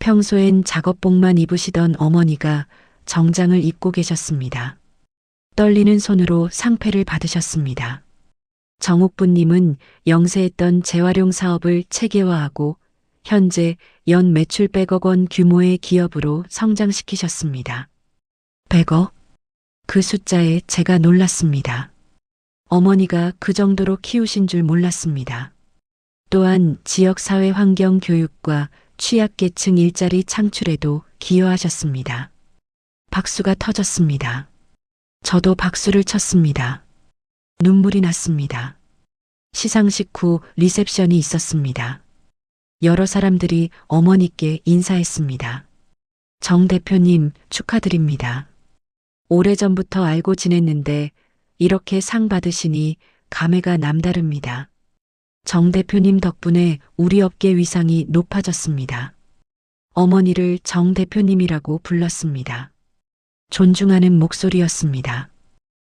A: 평소엔 작업복만 입으시던 어머니가 정장을 입고 계셨습니다. 떨리는 손으로 상패를 받으셨습니다. 정옥부님은 영세했던 재활용 사업을 체계화하고 현재 연 매출 100억 원 규모의 기업으로 성장시키셨습니다. 100억? 그 숫자에 제가 놀랐습니다. 어머니가 그 정도로 키우신 줄 몰랐습니다. 또한 지역사회 환경 교육과 취약계층 일자리 창출에도 기여하셨습니다. 박수가 터졌습니다. 저도 박수를 쳤습니다. 눈물이 났습니다. 시상식 후 리셉션이 있었습니다. 여러 사람들이 어머니께 인사했습니다. 정 대표님 축하드립니다. 오래전부터 알고 지냈는데 이렇게 상 받으시니 감회가 남다릅니다. 정 대표님 덕분에 우리 업계 위상이 높아졌습니다. 어머니를 정 대표님이라고 불렀습니다. 존중하는 목소리였습니다.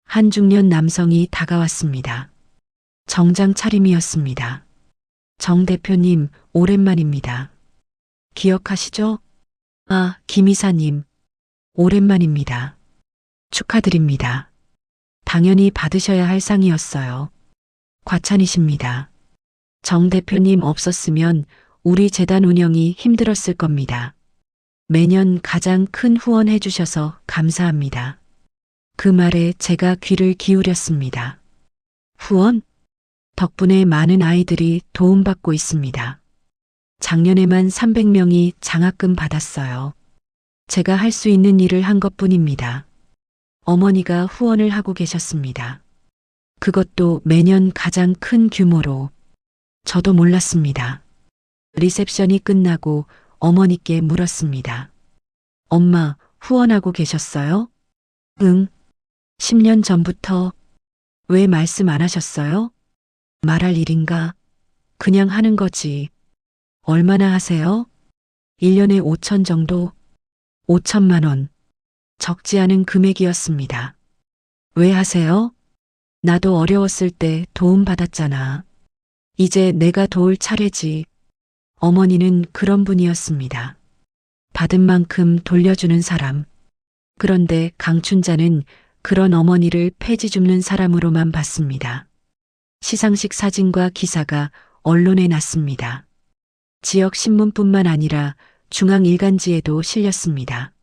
A: 한 중년 남성이 다가왔습니다. 정장 차림이었습니다. 정 대표님, 오랜만입니다. 기억하시죠? 아, 김 이사님. 오랜만입니다. 축하드립니다. 당연히 받으셔야 할 상이었어요. 과찬이십니다. 정 대표님 없었으면 우리 재단 운영이 힘들었을 겁니다. 매년 가장 큰 후원해 주셔서 감사합니다. 그 말에 제가 귀를 기울였습니다. 후원? 덕분에 많은 아이들이 도움받고 있습니다. 작년에만 300명이 장학금 받았어요. 제가 할 수 있는 일을 한 것뿐입니다. 어머니가 후원을 하고 계셨습니다. 그것도 매년 가장 큰 규모로. 저도 몰랐습니다. 리셉션이 끝나고 어머니께 물었습니다. 엄마, 후원하고 계셨어요? 응. 10년 전부터. 왜 말씀 안 하셨어요? 말할 일인가? 그냥 하는 거지. 얼마나 하세요? 1년에 5천 정도? 5천만 원. 적지 않은 금액이었습니다. 왜 하세요? 나도 어려웠을 때 도움 받았잖아. 이제 내가 도울 차례지. 어머니는 그런 분이었습니다. 받은 만큼 돌려주는 사람. 그런데 강춘자는 그런 어머니를 폐지 줍는 사람으로만 봤습니다. 시상식 사진과 기사가 언론에 났습니다. 지역 신문뿐만 아니라 중앙일간지에도 실렸습니다.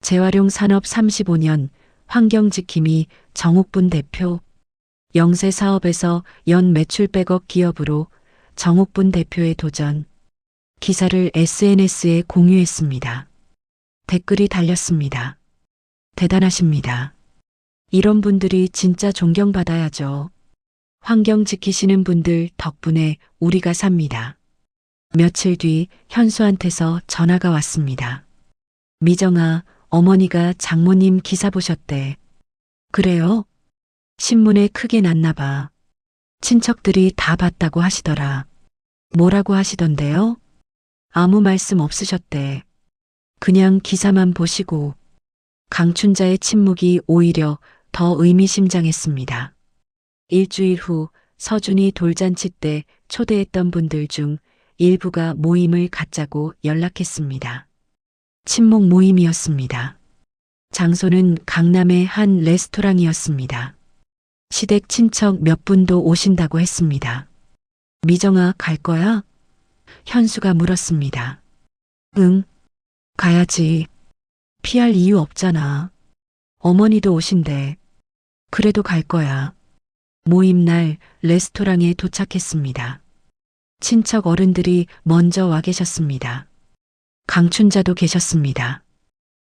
A: 재활용 산업 35년 환경지킴이 정옥분 대표. 영세 사업에서 연 매출 100억 기업으로 정옥분 대표의 도전. 기사를 SNS에 공유했습니다. 댓글이 달렸습니다. 대단하십니다. 이런 분들이 진짜 존경받아야죠. 환경 지키시는 분들 덕분에 우리가 삽니다. 며칠 뒤 현수한테서 전화가 왔습니다. 미정아, 어머니가 장모님 기사 보셨대. 그래요? 신문에 크게 났나 봐. 친척들이 다 봤다고 하시더라. 뭐라고 하시던데요? 아무 말씀 없으셨대. 그냥 기사만 보시고. 강춘자의 침묵이 오히려 더 의미심장했습니다. 일주일 후 서준이 돌잔치 때 초대했던 분들 중 일부가 모임을 갖자고 연락했습니다. 친목 모임이었습니다. 장소는 강남의 한 레스토랑이었습니다. 시댁 친척 몇 분도 오신다고 했습니다. 미정아, 갈 거야? 현수가 물었습니다. 응, 가야지. 피할 이유 없잖아. 어머니도 오신대. 그래도 갈 거야. 모임 날 레스토랑에 도착했습니다. 친척 어른들이 먼저 와 계셨습니다. 강춘자도 계셨습니다.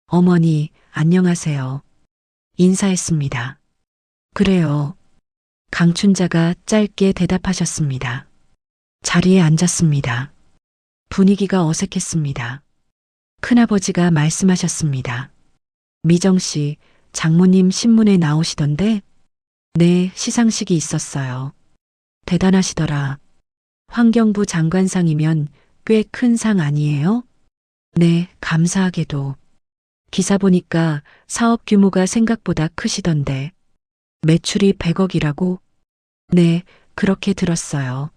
A: 어머니, 안녕하세요. 인사했습니다. 그래요. 강춘자가 짧게 대답하셨습니다. 자리에 앉았습니다. 분위기가 어색했습니다. 큰아버지가 말씀하셨습니다. 미정 씨, 장모님 신문에 나오시던데? 네, 시상식이 있었어요. 대단하시더라. 환경부 장관상이면 꽤 큰 상 아니에요? 네, 감사하게도. 기사 보니까 사업 규모가 생각보다 크시던데. 매출이 100억이라고? 네, 그렇게 들었어요.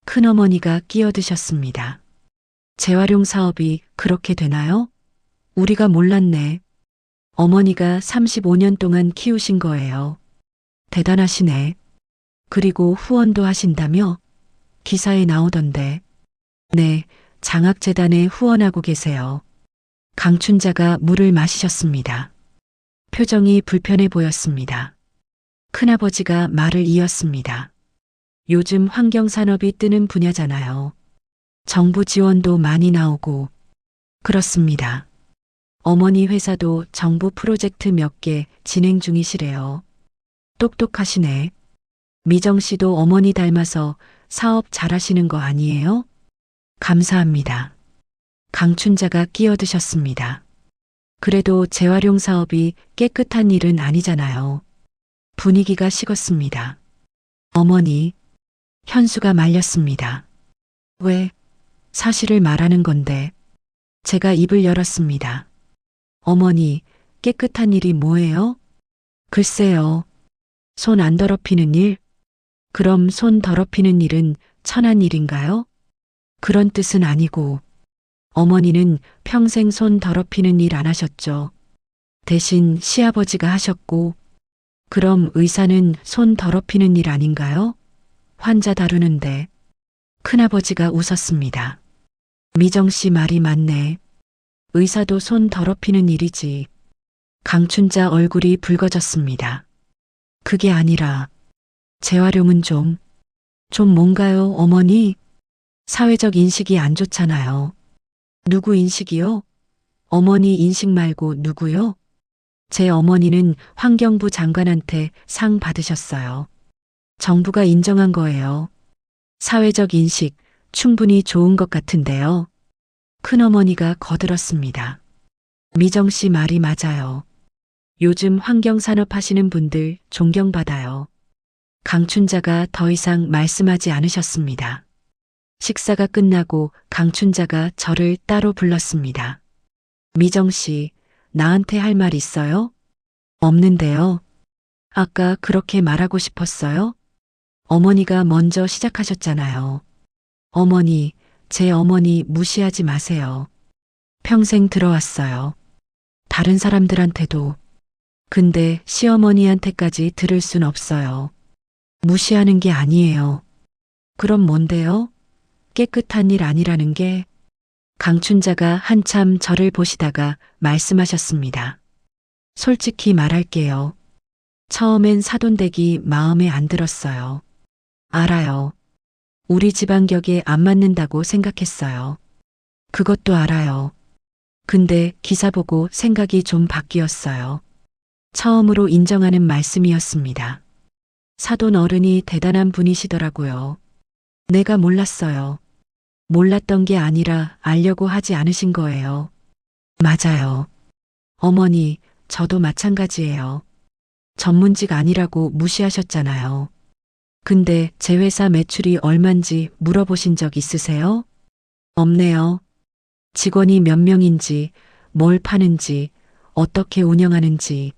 A: 큰어머니가 끼어드셨습니다. 재활용 사업이 그렇게 되나요? 우리가 몰랐네. 어머니가 35년 동안 키우신 거예요. 대단하시네. 그리고 후원도 하신다며? 기사에 나오던데. 네, 장학재단에 후원하고 계세요. 강춘자가 물을 마시셨습니다. 표정이 불편해 보였습니다. 큰아버지가 말을 이었습니다. 요즘 환경산업이 뜨는 분야잖아요. 정부 지원도 많이 나오고. 그렇습니다. 어머니 회사도 정부 프로젝트 몇 개 진행 중이시래요. 똑똑하시네. 미정 씨도 어머니 닮아서 사업 잘하시는 거 아니에요? 감사합니다. 강춘자가 끼어드셨습니다. 그래도 재활용 사업이 깨끗한 일은 아니잖아요. 분위기가 식었습니다. 어머니, 현수가 말렸습니다. 왜? 사실을 말하는 건데. 제가 입을 열었습니다. 어머니, 깨끗한 일이 뭐예요? 글쎄요. 손 안 더럽히는 일? 그럼 손 더럽히는 일은 천한 일인가요? 그런 뜻은 아니고, 어머니는 평생 손 더럽히는 일 안 하셨죠. 대신 시아버지가 하셨고, 그럼 의사는 손 더럽히는 일 아닌가요? 환자 다루는데. 큰아버지가 웃었습니다. 미정 씨 말이 맞네. 의사도 손 더럽히는 일이지. 강춘자 얼굴이 붉어졌습니다. 그게 아니라, 재활용은 좀 뭔가요, 어머니? 사회적 인식이 안 좋잖아요. 누구 인식이요? 어머니 인식 말고 누구요? 제 어머니는 환경부 장관한테 상 받으셨어요. 정부가 인정한 거예요. 사회적 인식 충분히 좋은 것 같은데요. 큰어머니가 거들었습니다. 미정 씨 말이 맞아요. 요즘 환경산업 하시는 분들 존경받아요. 강춘자가 더 이상 말씀하지 않으셨습니다. 식사가 끝나고 강춘자가 저를 따로 불렀습니다. 미정 씨, 나한테 할 말 있어요? 없는데요. 아까 그렇게 말하고 싶었어요? 어머니가 먼저 시작하셨잖아요. 어머니, 제 어머니 무시하지 마세요. 평생 들어왔어요. 다른 사람들한테도. 근데 시어머니한테까지 들을 순 없어요. 무시하는 게 아니에요. 그럼 뭔데요? 깨끗한 일 아니라는 게. 강춘자가 한참 저를 보시다가 말씀하셨습니다. 솔직히 말할게요. 처음엔 사돈댁이 마음에 안 들었어요. 알아요. 우리 집안 격에 안 맞는다고 생각했어요. 그것도 알아요. 근데 기사 보고 생각이 좀 바뀌었어요. 처음으로 인정하는 말씀이었습니다. 사돈 어른이 대단한 분이시더라고요. 내가 몰랐어요. 몰랐던 게 아니라 알려고 하지 않으신 거예요. 맞아요. 어머니, 저도 마찬가지예요. 전문직 아니라고 무시하셨잖아요. 근데 제 회사 매출이 얼만지 물어보신 적 있으세요? 없네요. 직원이 몇 명인지, 뭘 파는지, 어떻게 운영하는지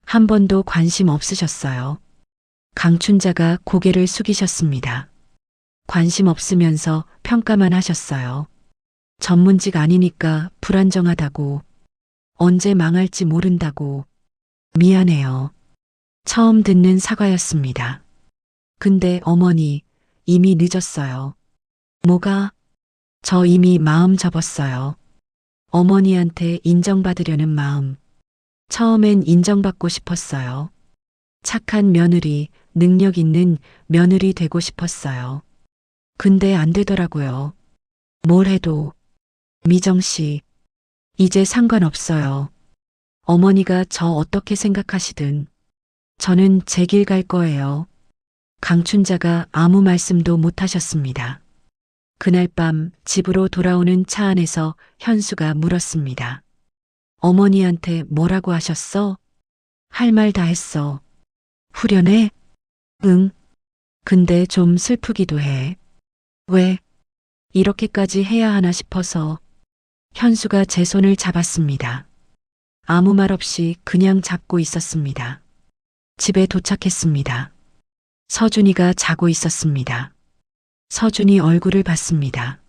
A: 한 번도 관심 없으셨어요. 강춘자가 고개를 숙이셨습니다. 관심 없으면서 평가만 하셨어요. 전문직 아니니까 불안정하다고, 언제 망할지 모른다고. 미안해요. 처음 듣는 사과였습니다. 근데 어머니, 이미 늦었어요. 뭐가? 저 이미 마음 접었어요. 어머니한테 인정받으려는 마음. 처음엔 인정받고 싶었어요. 착한 며느리, 능력 있는 며느리 되고 싶었어요. 근데 안 되더라고요. 뭘 해도. 미정 씨, 이제 상관없어요. 어머니가 저 어떻게 생각하시든 저는 제 길 갈 거예요. 강춘자가 아무 말씀도 못 하셨습니다. 그날 밤 집으로 돌아오는 차 안에서 현수가 물었습니다. 어머니한테 뭐라고 하셨어? 할 말 다 했어. 후련해? 응. 근데 좀 슬프기도 해. 왜? 이렇게까지 해야 하나 싶어서 현수가 제 손을 잡았습니다. 아무 말 없이 그냥 잡고 있었습니다. 집에 도착했습니다. 서준이가 자고 있었습니다. 서준이 얼굴을 봤습니다.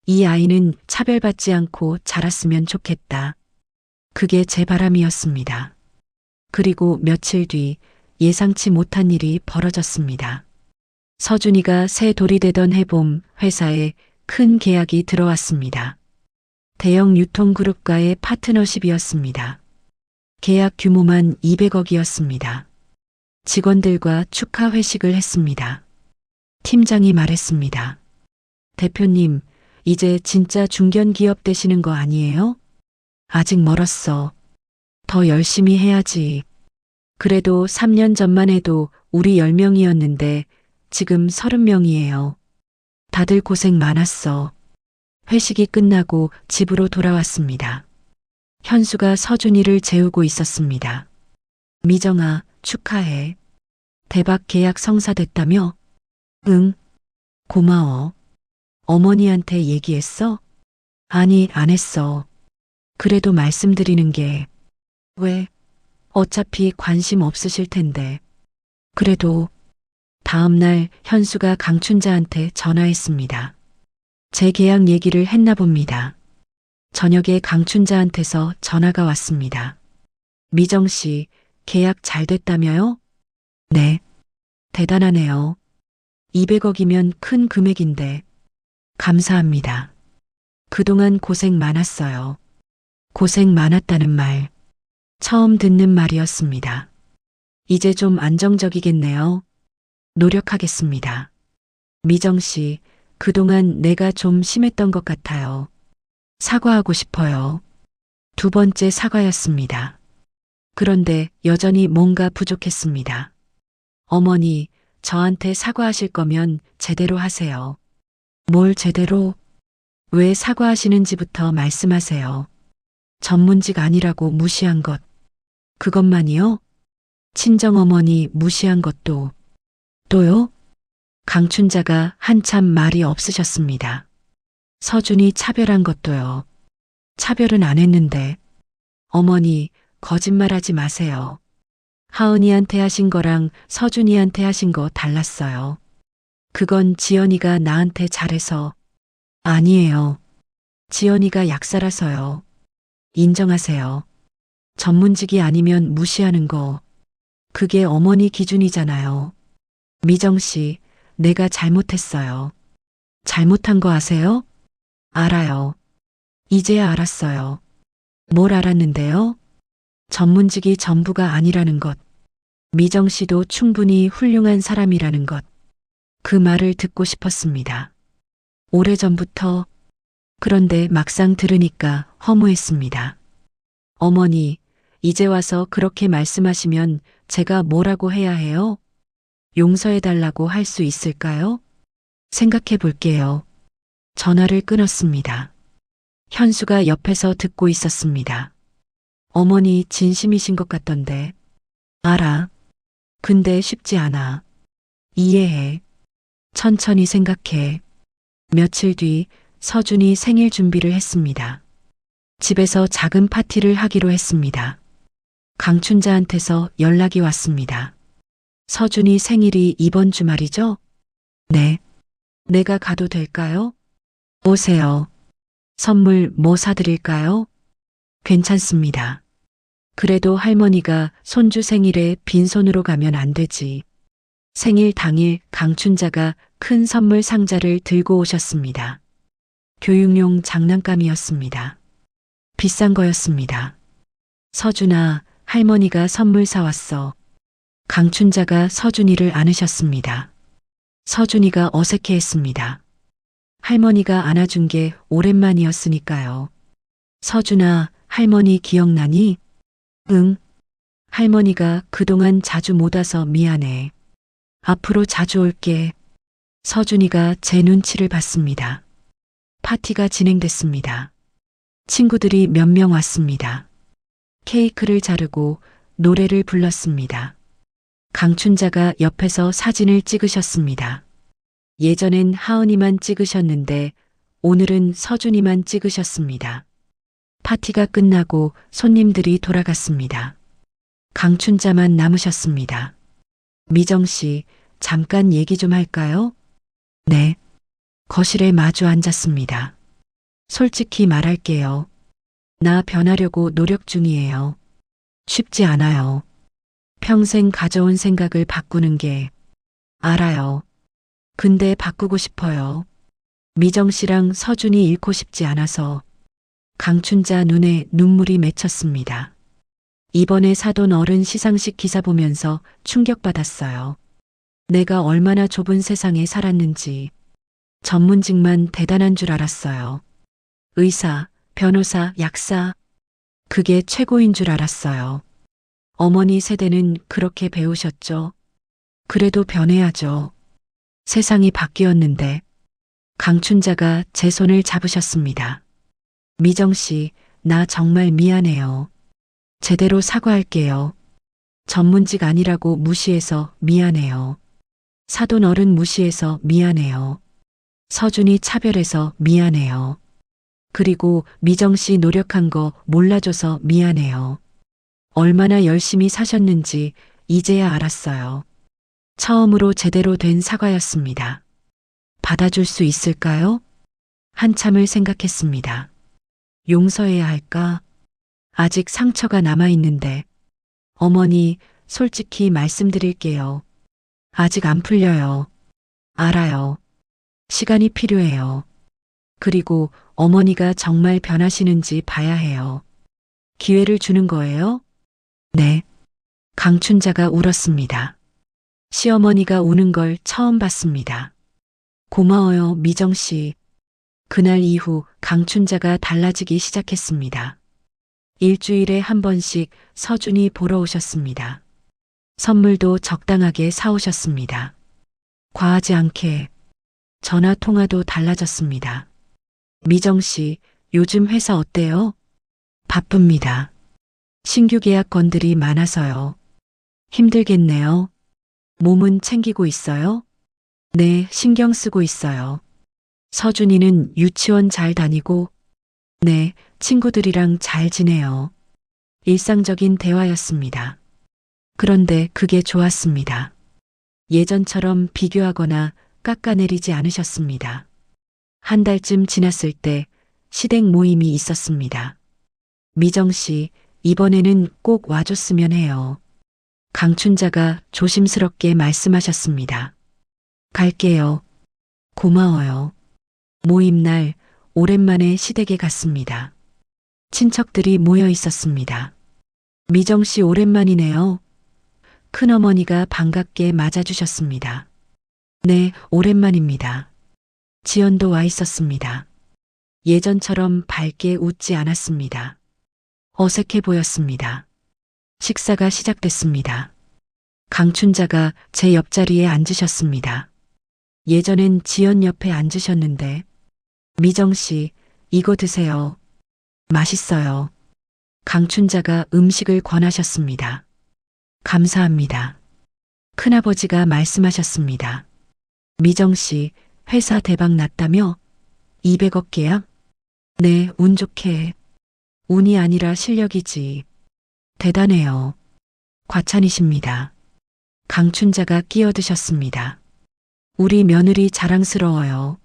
A: 이 아이는 차별받지 않고 자랐으면 좋겠다. 그게 제 바람이었습니다. 그리고 며칠 뒤 예상치 못한 일이 벌어졌습니다. 서준이가 새 돌이되던 해봄 회사에 큰 계약이 들어왔습니다. 대형 유통그룹과의 파트너십이었습니다. 계약 규모만 200억이었습니다. 직원들과 축하 회식을 했습니다. 팀장이 말했습니다. 대표님, 이제 진짜 중견기업 되시는 거 아니에요? 아직 멀었어. 더 열심히 해야지. 그래도 3년 전만 해도 우리 10명이었는데 지금 30명이에요. 다들 고생 많았어. 회식이 끝나고 집으로 돌아왔습니다. 현수가 서준이를 재우고 있었습니다. 미정아, 축하해. 대박 계약 성사됐다며? 응. 고마워. 어머니한테 얘기했어? 아니, 안 했어. 그래도 말씀드리는 게. 왜? 어차피 관심 없으실 텐데. 그래도 다음 날 현수가 강춘자한테 전화했습니다. 제 계약 얘기를 했나 봅니다. 저녁에 강춘자한테서 전화가 왔습니다. 미정 씨, 계약 잘 됐다며요? 네. 대단하네요. 200억이면 큰 금액인데. 감사합니다. 그동안 고생 많았어요. 고생 많았다는 말. 처음 듣는 말이었습니다. 이제 좀 안정적이겠네요. 노력하겠습니다. 미정 씨, 그동안 내가 좀 심했던 것 같아요. 사과하고 싶어요. 두 번째 사과였습니다. 그런데 여전히 뭔가 부족했습니다. 어머니, 저한테 사과하실 거면 제대로 하세요. 뭘 제대로? 왜 사과하시는지부터 말씀하세요. 전문직 아니라고 무시한 것. 그것만이요? 친정어머니 무시한 것도. 또요? 강춘자가 한참 말이 없으셨습니다. 서준이 차별한 것도요. 차별은 안 했는데. 어머니, 거짓말하지 마세요. 하은이한테 하신 거랑 서준이한테 하신 거 달랐어요. 그건 지연이가 나한테 잘해서. 아니에요. 지연이가 약사라서요. 인정하세요. 전문직이 아니면 무시하는 거. 그게 어머니 기준이잖아요. 미정 씨, 내가 잘못했어요. 잘못한 거 아세요? 알아요. 이제야 알았어요. 뭘 알았는데요? 전문직이 전부가 아니라는 것. 미정 씨도 충분히 훌륭한 사람이라는 것. 그 말을 듣고 싶었습니다. 오래전부터. 그런데 막상 들으니까 허무했습니다. 어머니, 이제 와서 그렇게 말씀하시면 제가 뭐라고 해야 해요? 용서해달라고 할 수 있을까요? 생각해 볼게요. 전화를 끊었습니다. 현수가 옆에서 듣고 있었습니다. 어머니 진심이신 것 같던데. 알아. 근데 쉽지 않아. 이해해. 천천히 생각해. 며칠 뒤 서준이 생일 준비를 했습니다. 집에서 작은 파티를 하기로 했습니다. 강춘자한테서 연락이 왔습니다. 서준이 생일이 이번 주말이죠? 네. 내가 가도 될까요? 오세요. 선물 뭐 사드릴까요? 괜찮습니다. 그래도 할머니가 손주 생일에 빈손으로 가면 안 되지. 생일 당일 강춘자가 큰 선물 상자를 들고 오셨습니다. 교육용 장난감이었습니다. 비싼 거였습니다. 서준아, 할머니가 선물 사왔어. 강춘자가 서준이를 안으셨습니다. 서준이가 어색해했습니다. 할머니가 안아준 게 오랜만이었으니까요. 서준아, 할머니 기억나니? 응. 할머니가 그동안 자주 못 와서 미안해. 앞으로 자주 올게. 서준이가 제 눈치를 봤습니다. 파티가 진행됐습니다. 친구들이 몇 명 왔습니다. 케이크를 자르고 노래를 불렀습니다. 강춘자가 옆에서 사진을 찍으셨습니다. 예전엔 하은이만 찍으셨는데 오늘은 서준이만 찍으셨습니다. 파티가 끝나고 손님들이 돌아갔습니다. 강춘자만 남으셨습니다. 미정 씨, 잠깐 얘기 좀 할까요? 네. 거실에 마주 앉았습니다. 솔직히 말할게요. 나 변하려고 노력 중이에요. 쉽지 않아요. 평생 가져온 생각을 바꾸는 게 알아요. 근데 바꾸고 싶어요. 미정 씨랑 서준이 잃고 싶지 않아서. 강춘자 눈에 눈물이 맺혔습니다. 이번에 사돈 어른 시상식 기사 보면서 충격받았어요. 내가 얼마나 좁은 세상에 살았는지. 전문직만 대단한 줄 알았어요. 의사, 변호사, 약사. 그게 최고인 줄 알았어요. 어머니 세대는 그렇게 배우셨죠. 그래도 변해야죠. 세상이 바뀌었는데. 강춘자가 제 손을 잡으셨습니다. 미정 씨, 나 정말 미안해요. 제대로 사과할게요. 전문직 아니라고 무시해서 미안해요. 사돈 어른 무시해서 미안해요. 서준이 차별해서 미안해요. 그리고 미정 씨 노력한 거 몰라줘서 미안해요. 얼마나 열심히 사셨는지 이제야 알았어요. 처음으로 제대로 된 사과였습니다. 받아줄 수 있을까요? 한참을 생각했습니다. 용서해야 할까? 아직 상처가 남아있는데. 어머니, 솔직히 말씀드릴게요. 아직 안 풀려요. 알아요. 시간이 필요해요. 그리고 어머니가 정말 변하시는지 봐야 해요. 기회를 주는 거예요? 네. 강춘자가 울었습니다. 시어머니가 우는 걸 처음 봤습니다. 고마워요, 미정 씨. 그날 이후 강춘자가 달라지기 시작했습니다. 일주일에 한 번씩 서준이 보러 오셨습니다. 선물도 적당하게 사오셨습니다. 과하지 않게. 전화 통화도 달라졌습니다. 미정 씨, 요즘 회사 어때요? 바쁩니다. 신규 계약 건들이 많아서요. 힘들겠네요. 몸은 챙기고 있어요? 네, 신경 쓰고 있어요. 서준이는 유치원 잘 다니고, 네, 친구들이랑 잘 지내요. 일상적인 대화였습니다. 그런데 그게 좋았습니다. 예전처럼 비교하거나 깎아내리지 않으셨습니다. 한 달쯤 지났을 때 시댁 모임이 있었습니다. 미정 씨, 이번에는 꼭 와줬으면 해요. 강춘자가 조심스럽게 말씀하셨습니다. 갈게요. 고마워요. 모임 날 오랜만에 시댁에 갔습니다. 친척들이 모여 있었습니다. 미정 씨 오랜만이네요. 큰어머니가 반갑게 맞아주셨습니다. 네, 오랜만입니다. 지연도 와 있었습니다. 예전처럼 밝게 웃지 않았습니다. 어색해 보였습니다. 식사가 시작됐습니다. 강춘자가 제 옆자리에 앉으셨습니다. 예전엔 지연 옆에 앉으셨는데, 미정 씨, 이거 드세요. 맛있어요. 강춘자가 음식을 권하셨습니다. 감사합니다. 큰아버지가 말씀하셨습니다. 미정 씨, 회사 대박 났다며? 200억 계약? 네, 운 좋게. 운이 아니라 실력이지. 대단해요. 과찬이십니다. 강춘자가 끼어드셨습니다. 우리 며느리 자랑스러워요.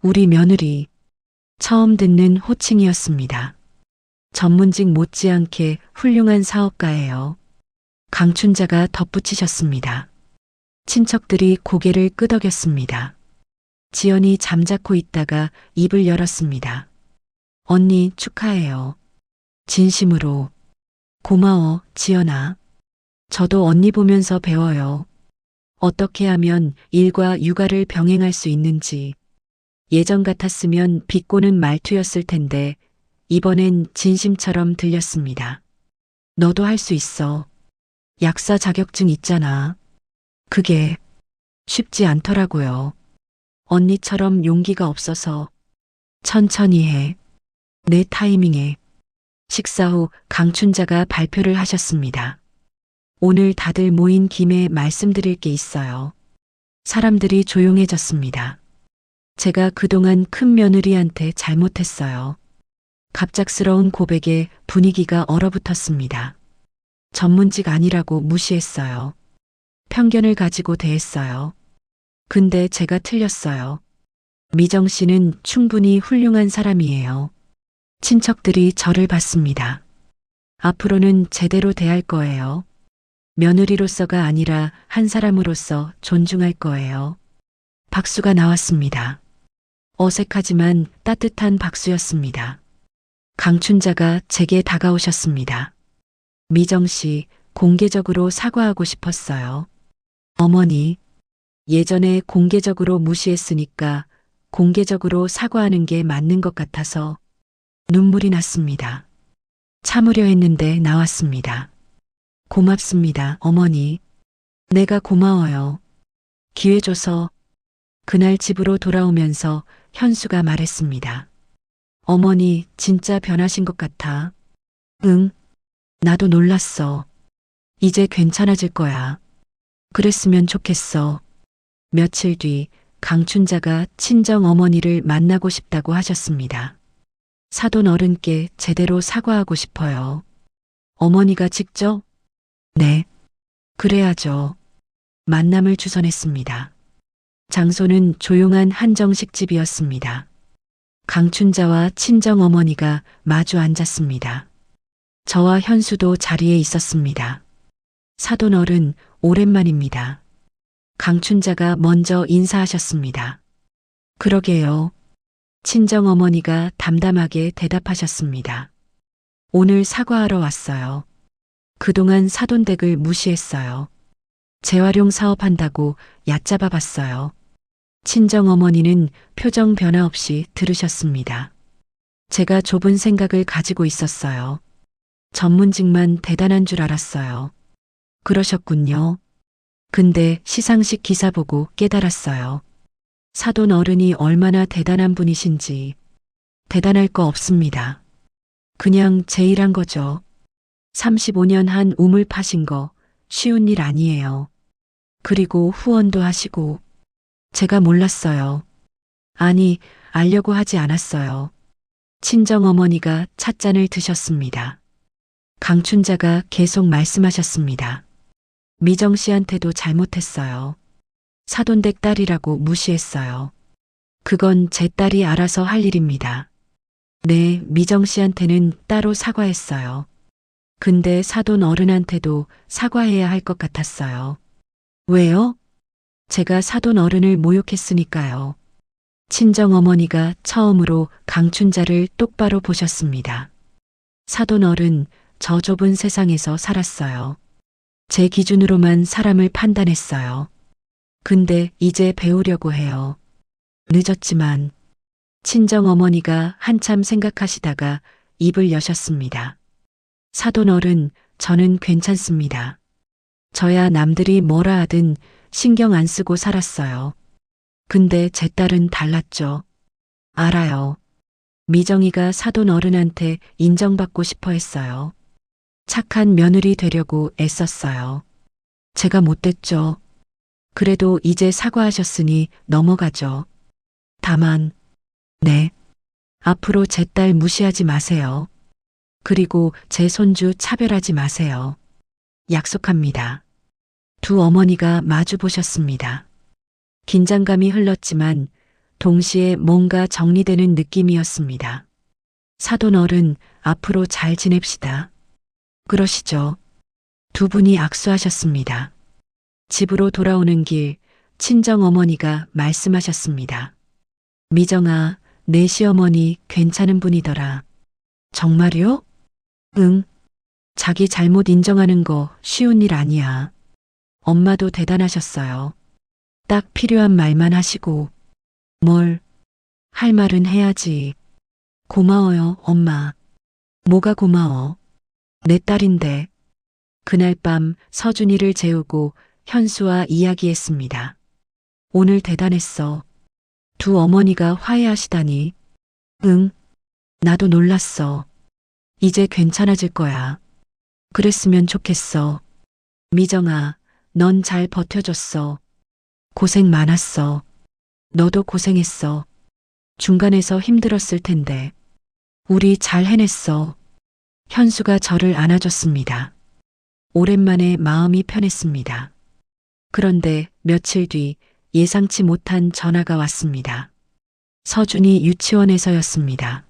A: 우리 며느리. 처음 듣는 호칭이었습니다. 전문직 못지않게 훌륭한 사업가예요. 강춘자가 덧붙이셨습니다. 친척들이 고개를 끄덕였습니다. 지연이 잠자코 있다가 입을 열었습니다. 언니 축하해요. 진심으로. 고마워, 지연아. 저도 언니 보면서 배워요. 어떻게 하면 일과 육아를 병행할 수 있는지. 예전 같았으면 비꼬는 말투였을 텐데 이번엔 진심처럼 들렸습니다. 너도 할 수 있어. 약사 자격증 있잖아. 그게 쉽지 않더라고요. 언니처럼 용기가 없어서. 천천히 해. 내 타이밍에. 식사 후 강춘자가 발표를 하셨습니다. 오늘 다들 모인 김에 말씀드릴 게 있어요. 사람들이 조용해졌습니다. 제가 그동안 큰 며느리한테 잘못했어요. 갑작스러운 고백에 분위기가 얼어붙었습니다. 전문직 아니라고 무시했어요. 편견을 가지고 대했어요. 근데 제가 틀렸어요. 미정 씨는 충분히 훌륭한 사람이에요. 친척들이 저를 봤습니다. 앞으로는 제대로 대할 거예요. 며느리로서가 아니라 한 사람으로서 존중할 거예요. 박수가 나왔습니다. 어색하지만 따뜻한 박수였습니다. 강춘자가 제게 다가오셨습니다. 미정 씨, 공개적으로 사과하고 싶었어요. 어머니, 예전에 공개적으로 무시했으니까 공개적으로 사과하는 게 맞는 것 같아서 눈물이 났습니다. 참으려 했는데 나왔습니다. 고맙습니다, 어머니. 내가 고마워요. 기회 줘서. 그날 집으로 돌아오면서 현수가 말했습니다. 어머니, 진짜 변하신 것 같아. 응, 나도 놀랐어. 이제 괜찮아질 거야. 그랬으면 좋겠어. 며칠 뒤 강춘자가 친정 어머니를 만나고 싶다고 하셨습니다. 사돈 어른께 제대로 사과하고 싶어요. 어머니가 직접? 네. 그래야죠. 만남을 주선했습니다. 장소는 조용한 한정식 집이었습니다. 강춘자와 친정 어머니가 마주 앉았습니다. 저와 현수도 자리에 있었습니다. 사돈 어른, 오랜만입니다. 강춘자가 먼저 인사하셨습니다. 그러게요. 친정 어머니가 담담하게 대답하셨습니다. 오늘 사과하러 왔어요. 그동안 사돈 댁을 무시했어요. 재활용 사업한다고 얕잡아 봤어요. 친정 어머니는 표정 변화 없이 들으셨습니다. 제가 좁은 생각을 가지고 있었어요. 전문직만 대단한 줄 알았어요. 그러셨군요. 근데 시상식 기사 보고 깨달았어요. 사돈 어른이 얼마나 대단한 분이신지. 대단할 거 없습니다. 그냥 제일한 거죠. 35년 한 우물 파신 거 쉬운 일 아니에요. 그리고 후원도 하시고. 제가 몰랐어요. 아니, 알려고 하지 않았어요. 친정 어머니가 찻잔을 드셨습니다. 강춘자가 계속 말씀하셨습니다. 미정 씨한테도 잘못했어요. 사돈댁 딸이라고 무시했어요. 그건 제 딸이 알아서 할 일입니다. 네, 미정 씨한테는 따로 사과했어요. 근데 사돈 어른한테도 사과해야 할 것 같았어요. 왜요? 제가 사돈 어른을 모욕했으니까요. 친정 어머니가 처음으로 강춘자를 똑바로 보셨습니다. 사돈 어른, 저 좁은 세상에서 살았어요. 제 기준으로만 사람을 판단했어요. 근데 이제 배우려고 해요. 늦었지만. 친정 어머니가 한참 생각하시다가 입을 여셨습니다. 사돈 어른, 저는 괜찮습니다. 저야 남들이 뭐라 하든 신경 안 쓰고 살았어요. 근데 제 딸은 달랐죠. 알아요. 미정이가 사돈 어른한테 인정받고 싶어 했어요. 착한 며느리 되려고 애썼어요. 제가 못됐죠. 그래도 이제 사과하셨으니 넘어가죠. 다만, 네. 앞으로 제 딸 무시하지 마세요. 그리고 제 손주 차별하지 마세요. 약속합니다. 두 어머니가 마주 보셨습니다. 긴장감이 흘렀지만 동시에 뭔가 정리되는 느낌이었습니다. 사돈 어른, 앞으로 잘 지냅시다. 그러시죠. 두 분이 악수하셨습니다. 집으로 돌아오는 길, 친정 어머니가 말씀하셨습니다. 미정아, 내 시어머니 괜찮은 분이더라. 정말요? 응. 자기 잘못 인정하는 거 쉬운 일 아니야. 엄마도 대단하셨어요. 딱 필요한 말만 하시고. 뭘? 할 말은 해야지. 고마워요, 엄마. 뭐가 고마워? 내 딸인데. 그날 밤 서준이를 재우고 현수와 이야기했습니다. 오늘 대단했어. 두 어머니가 화해하시다니. 응. 나도 놀랐어. 이제 괜찮아질 거야. 그랬으면 좋겠어. 미정아, 넌 잘 버텨줬어. 고생 많았어. 너도 고생했어. 중간에서 힘들었을 텐데. 우리 잘 해냈어. 현수가 저를 안아줬습니다. 오랜만에 마음이 편했습니다. 그런데 며칠 뒤 예상치 못한 전화가 왔습니다. 서준이 유치원에서였습니다.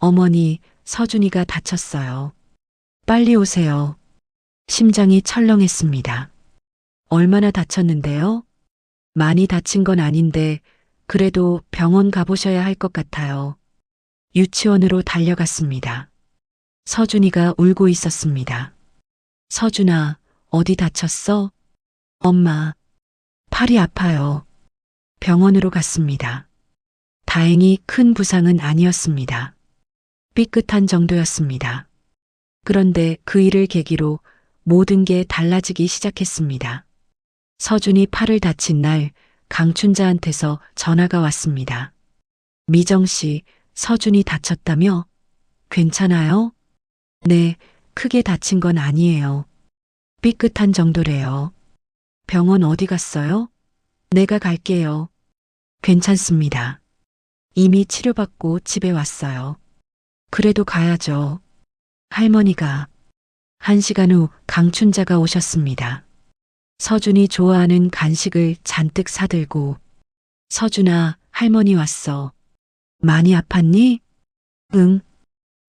A: 어머니, 서준이가 다쳤어요. 빨리 오세요. 심장이 철렁했습니다. 얼마나 다쳤는데요? 많이 다친 건 아닌데 그래도 병원 가보셔야 할 것 같아요. 유치원으로 달려갔습니다. 서준이가 울고 있었습니다. 서준아, 어디 다쳤어? 엄마, 팔이 아파요. 병원으로 갔습니다. 다행히 큰 부상은 아니었습니다. 삐끗한 정도였습니다. 그런데 그 일을 계기로 모든 게 달라지기 시작했습니다. 서준이 팔을 다친 날 강춘자한테서 전화가 왔습니다. 미정 씨, 서준이 다쳤다며? 괜찮아요? 네, 크게 다친 건 아니에요. 삐끗한 정도래요. 병원 어디 갔어요? 내가 갈게요. 괜찮습니다. 이미 치료받고 집에 왔어요. 그래도 가야죠. 할머니가. 1시간 후 강춘자가 오셨습니다. 서준이 좋아하는 간식을 잔뜩 사들고 서준아, 할머니 왔어. 많이 아팠니? 응.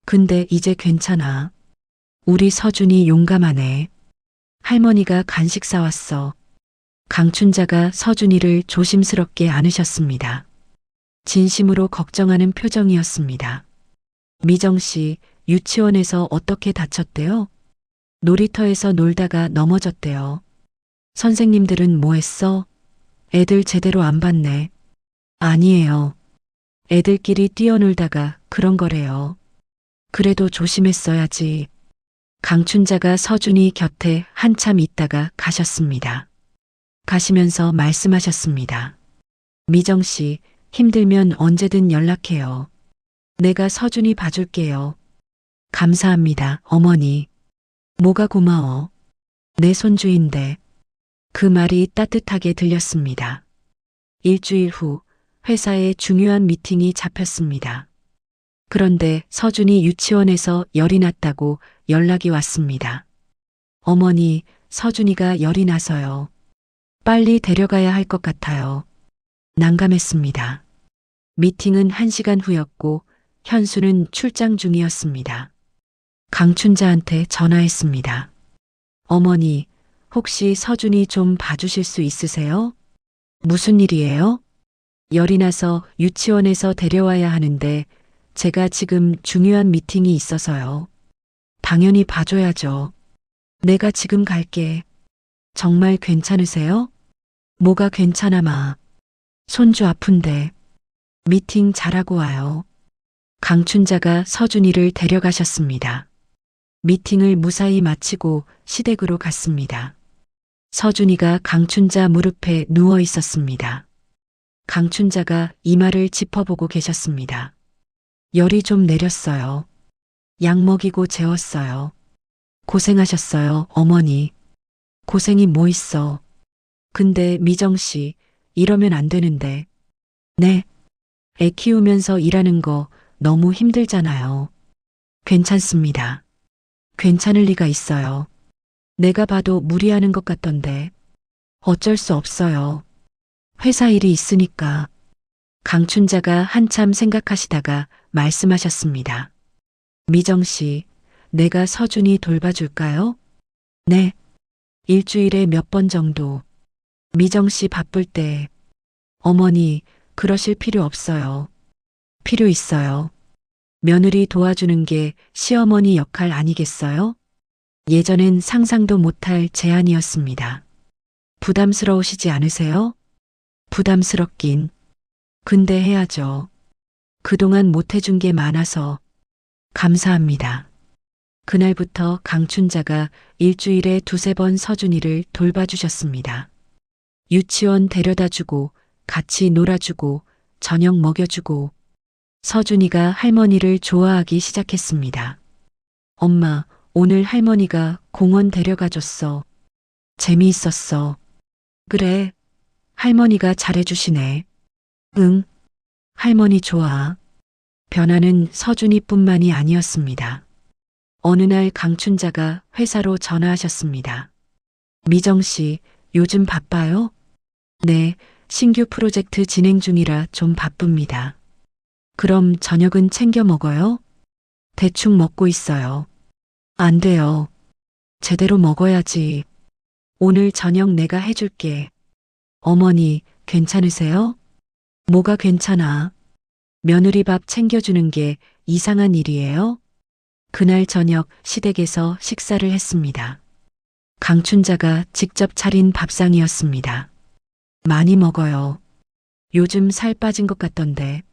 A: 근데 이제 괜찮아. 우리 서준이 용감하네. 할머니가 간식 사왔어. 강춘자가 서준이를 조심스럽게 안으셨습니다. 진심으로 걱정하는 표정이었습니다. 미정 씨, 유치원에서 어떻게 다쳤대요? 놀이터에서 놀다가 넘어졌대요. 선생님들은 뭐 했어? 애들 제대로 안 봤네. 아니에요. 애들끼리 뛰어놀다가 그런 거래요. 그래도 조심했어야지. 강춘자가 서준이 곁에 한참 있다가 가셨습니다. 가시면서 말씀하셨습니다. 미정 씨, 힘들면 언제든 연락해요. 내가 서준이 봐줄게요. 감사합니다, 어머니. 뭐가 고마워. 내 손주인데. 그 말이 따뜻하게 들렸습니다. 일주일 후 회사에 중요한 미팅이 잡혔습니다. 그런데 서준이 유치원에서 열이 났다고 연락이 왔습니다. 어머니, 서준이가 열이 나서요. 빨리 데려가야 할 것 같아요. 난감했습니다. 미팅은 1시간 후였고 현수는 출장 중이었습니다. 강춘자한테 전화했습니다. 어머니, 혹시 서준이 좀 봐주실 수 있으세요? 무슨 일이에요? 열이 나서 유치원에서 데려와야 하는데 제가 지금 중요한 미팅이 있어서요. 당연히 봐줘야죠. 내가 지금 갈게. 정말 괜찮으세요? 뭐가 괜찮아 마. 손주 아픈데. 미팅 잘하고 와요. 강춘자가 서준이를 데려가셨습니다. 미팅을 무사히 마치고 시댁으로 갔습니다. 서준이가 강춘자 무릎에 누워 있었습니다. 강춘자가 이마를 짚어보고 계셨습니다. 열이 좀 내렸어요. 약 먹이고 재웠어요. 고생하셨어요, 어머니. 고생이 뭐 있어. 근데 미정 씨, 이러면 안 되는데. 네. 애 키우면서 일하는 거 너무 힘들잖아요. 괜찮습니다. 괜찮을 리가 있어요. 내가 봐도 무리하는 것 같던데. 어쩔 수 없어요. 회사 일이 있으니까. 강춘자가 한참 생각하시다가 말씀하셨습니다. 미정 씨, 내가 서준이 돌봐줄까요? 네. 일주일에 몇 번 정도. 미정 씨 바쁠 때. 어머니, 그러실 필요 없어요. 필요 있어요. 며느리 도와주는 게 시어머니 역할 아니겠어요? 예전엔 상상도 못할 제안이었습니다. 부담스러우시지 않으세요? 부담스럽긴. 근데 해야죠. 그동안 못해준 게 많아서. 감사합니다. 그날부터 강춘자가 일주일에 2~3번 서준이를 돌봐주셨습니다. 유치원 데려다주고 같이 놀아주고 저녁 먹여주고 서준이가 할머니를 좋아하기 시작했습니다. 엄마, 오늘 할머니가 공원 데려가줬어. 재미있었어. 그래, 할머니가 잘해주시네. 응, 할머니 좋아. 변화는 서준이뿐만이 아니었습니다. 어느 날 강춘자가 회사로 전화하셨습니다. 미정 씨, 요즘 바빠요? 네, 신규 프로젝트 진행 중이라 좀 바쁩니다. 그럼 저녁은 챙겨 먹어요? 대충 먹고 있어요. 안 돼요. 제대로 먹어야지. 오늘 저녁 내가 해줄게. 어머니, 괜찮으세요? 뭐가 괜찮아? 며느리 밥 챙겨주는 게 이상한 일이에요? 그날 저녁 시댁에서 식사를 했습니다. 강춘자가 직접 차린 밥상이었습니다. 많이 먹어요. 요즘 살 빠진 것 같던데.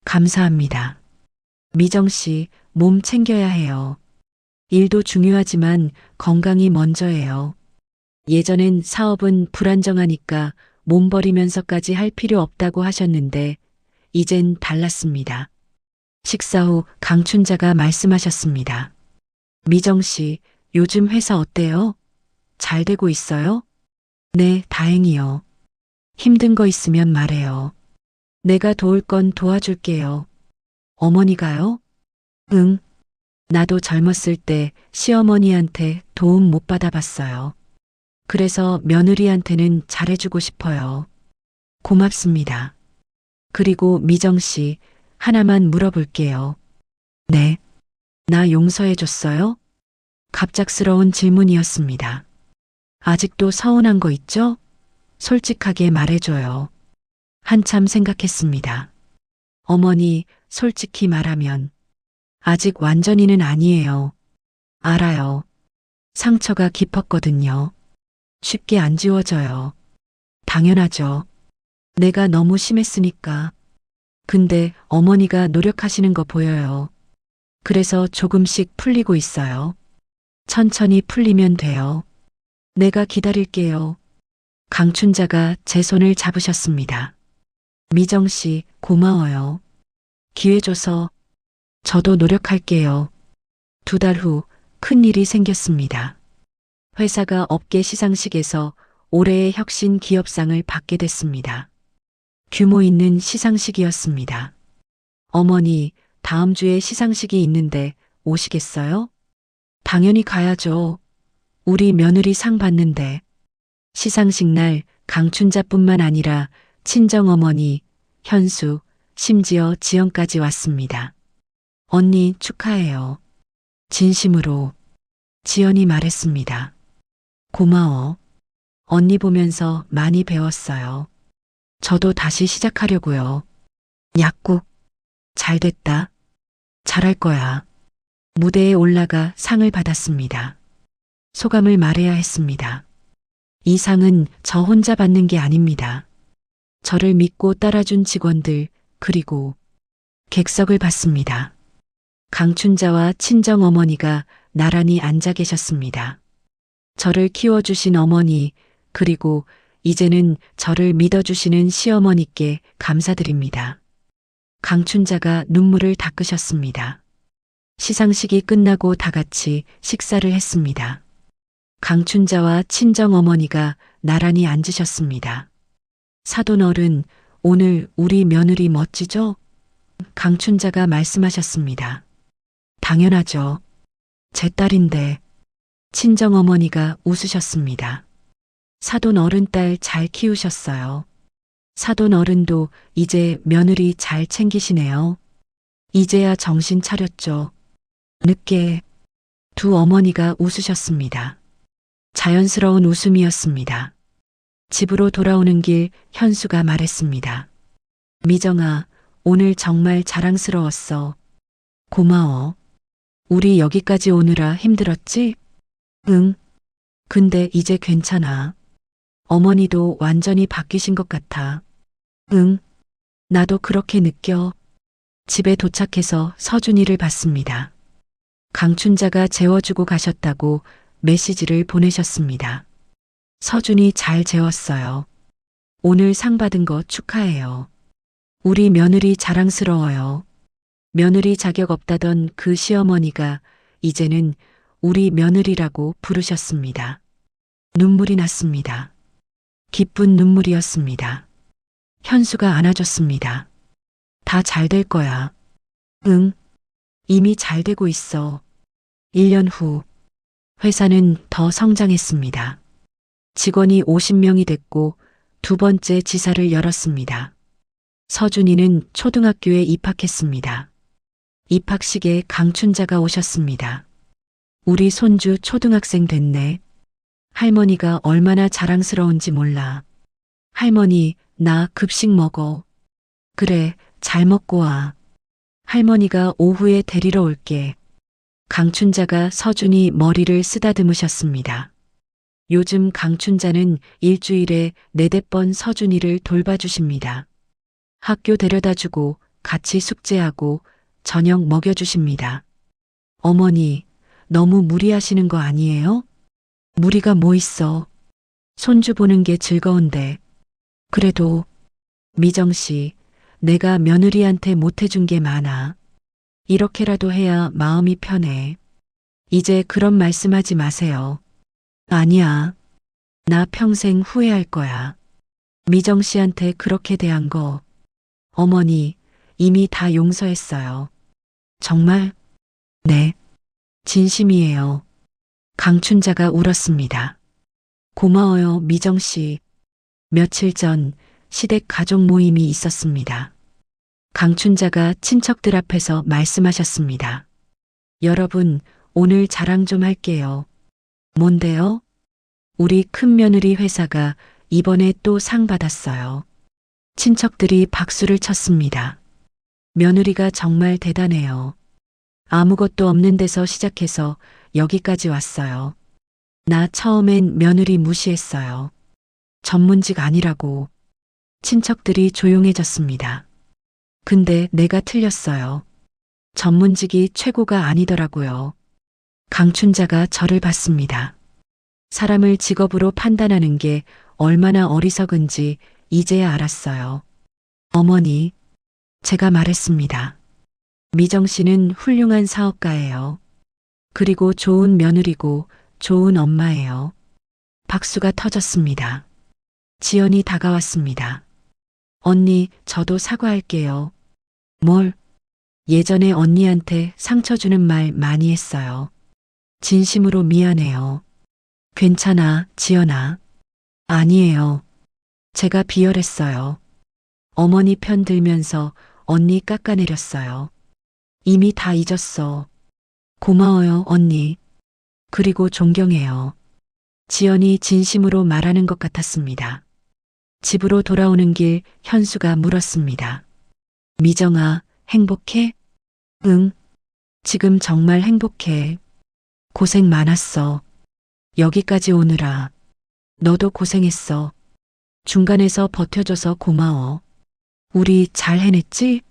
A: 감사합니다. 미정 씨, 몸 챙겨야 해요. 일도 중요하지만 건강이 먼저예요. 예전엔 사업은 불안정하니까 몸 버리면서까지 할 필요 없다고 하셨는데, 이젠 달랐습니다. 식사 후 강춘자가 말씀하셨습니다. 미정 씨, 요즘 회사 어때요? 잘 되고 있어요? 네, 다행이요. 힘든 거 있으면 말해요. 내가 도울 건 도와줄게요. 어머니가요? 응. 나도 젊었을 때 시어머니한테 도움 못 받아봤어요. 그래서 며느리한테는 잘해주고 싶어요. 고맙습니다. 그리고 미정 씨, 하나만 물어볼게요. 네. 나 용서해줬어요? 갑작스러운 질문이었습니다. 아직도 서운한 거 있죠? 솔직하게 말해줘요. 한참 생각했습니다. 어머니, 솔직히 말하면 아직 완전히는 아니에요. 알아요. 상처가 깊었거든요. 쉽게 안 지워져요. 당연하죠. 내가 너무 심했으니까. 근데 어머니가 노력하시는 거 보여요. 그래서 조금씩 풀리고 있어요. 천천히 풀리면 돼요. 내가 기다릴게요. 강춘자가 제 손을 잡으셨습니다. 미정 씨, 고마워요. 기회 줘서 저도 노력할게요. 2달 후 큰일이 생겼습니다. 회사가 업계 시상식에서 올해의 혁신 기업상을 받게 됐습니다. 규모 있는 시상식이었습니다. 어머니, 다음 주에 시상식이 있는데 오시겠어요? 당연히 가야죠. 우리 며느리 상 받는데. 시상식 날 강춘자뿐만 아니라 친정어머니, 현수, 심지어 지연까지 왔습니다. 언니 축하해요. 진심으로 지연이 말했습니다. 고마워. 언니 보면서 많이 배웠어요. 저도 다시 시작하려고요. 약국. 잘 됐다. 잘할 거야. 무대에 올라가 상을 받았습니다. 소감을 말해야 했습니다. 이 상은 저 혼자 받는 게 아닙니다. 저를 믿고 따라준 직원들, 그리고 객석을 받습니다. 강춘자와 친정어머니가 나란히 앉아 계셨습니다. 저를 키워주신 어머니, 그리고 이제는 저를 믿어주시는 시어머니께 감사드립니다. 강춘자가 눈물을 닦으셨습니다. 시상식이 끝나고 다 같이 식사를 했습니다. 강춘자와 친정어머니가 나란히 앉으셨습니다. 사돈 어른, 오늘 우리 며느리 멋지죠? 강춘자가 말씀하셨습니다. 당연하죠. 제 딸인데. 친정어머니가 웃으셨습니다. 사돈 어른 딸 잘 키우셨어요. 사돈 어른도 이제 며느리 잘 챙기시네요. 이제야 정신 차렸죠. 늦게. 두 어머니가 웃으셨습니다. 자연스러운 웃음이었습니다. 집으로 돌아오는 길 현수가 말했습니다. 미정아, 오늘 정말 자랑스러웠어. 고마워. 우리 여기까지 오느라 힘들었지? 응. 근데 이제 괜찮아. 어머니도 완전히 바뀌신 것 같아. 응. 나도 그렇게 느껴. 집에 도착해서 서준이를 봤습니다. 강춘자가 재워주고 가셨다고 메시지를 보내셨습니다. 서준이 잘 재웠어요. 오늘 상 받은 거 축하해요. 우리 며느리 자랑스러워요. 며느리 자격 없다던 그 시어머니가 이제는 우리 며느리라고 부르셨습니다. 눈물이 났습니다. 기쁜 눈물이었습니다. 현수가 안아줬습니다. 다 잘 될 거야. 응, 이미 잘 되고 있어. 1년 후, 회사는 더 성장했습니다. 직원이 50명이 됐고 두 번째 지사를 열었습니다. 서준이는 초등학교에 입학했습니다. 입학식에 강춘자가 오셨습니다. 우리 손주 초등학생 됐네. 할머니가 얼마나 자랑스러운지 몰라. 할머니, 나 급식 먹어. 그래, 잘 먹고 와. 할머니가 오후에 데리러 올게. 강춘자가 서준이 머리를 쓰다듬으셨습니다. 요즘 강춘자는 일주일에 4-5번 서준이를 돌봐주십니다. 학교 데려다주고 같이 숙제하고 저녁 먹여주십니다. 어머니, 너무 무리하시는 거 아니에요? 무리가 뭐 있어. 손주 보는 게 즐거운데. 그래도 미정 씨, 내가 며느리한테 못해준 게 많아. 이렇게라도 해야 마음이 편해. 이제 그런 말씀하지 마세요. 아니야. 나 평생 후회할 거야. 미정 씨한테 그렇게 대한 거. 어머니, 이미 다 용서했어요. 정말? 네. 진심이에요. 강춘자가 울었습니다. 고마워요, 미정 씨. 며칠 전 시댁 가족 모임이 있었습니다. 강춘자가 친척들 앞에서 말씀하셨습니다. 여러분, 오늘 자랑 좀 할게요. 뭔데요? 우리 큰며느리 회사가 이번에 또 상 받았어요. 친척들이 박수를 쳤습니다. 며느리가 정말 대단해요. 아무것도 없는 데서 시작해서 여기까지 왔어요. 나 처음엔 며느리 무시했어요. 전문직 아니라고. 친척들이 조용해졌습니다. 근데 내가 틀렸어요. 전문직이 최고가 아니더라고요. 강춘자가 저를 봤습니다. 사람을 직업으로 판단하는 게 얼마나 어리석은지 이제야 알았어요. 어머니, 제가 말했습니다. 미정 씨는 훌륭한 사업가예요. 그리고 좋은 며느리고 좋은 엄마예요. 박수가 터졌습니다. 지연이 다가왔습니다. 언니, 저도 사과할게요. 뭘? 예전에 언니한테 상처 주는 말 많이 했어요. 진심으로 미안해요. 괜찮아, 지연아. 아니에요. 제가 비열했어요. 어머니 편 들면서 언니 깎아내렸어요. 이미 다 잊었어. 고마워요, 언니. 그리고 존경해요. 지연이 진심으로 말하는 것 같았습니다. 집으로 돌아오는 길 현수가 물었습니다. 미정아, 행복해? 응. 지금 정말 행복해. 고생 많았어. 여기까지 오느라. 너도 고생했어. 중간에서 버텨줘서 고마워. 우리 잘 해냈지?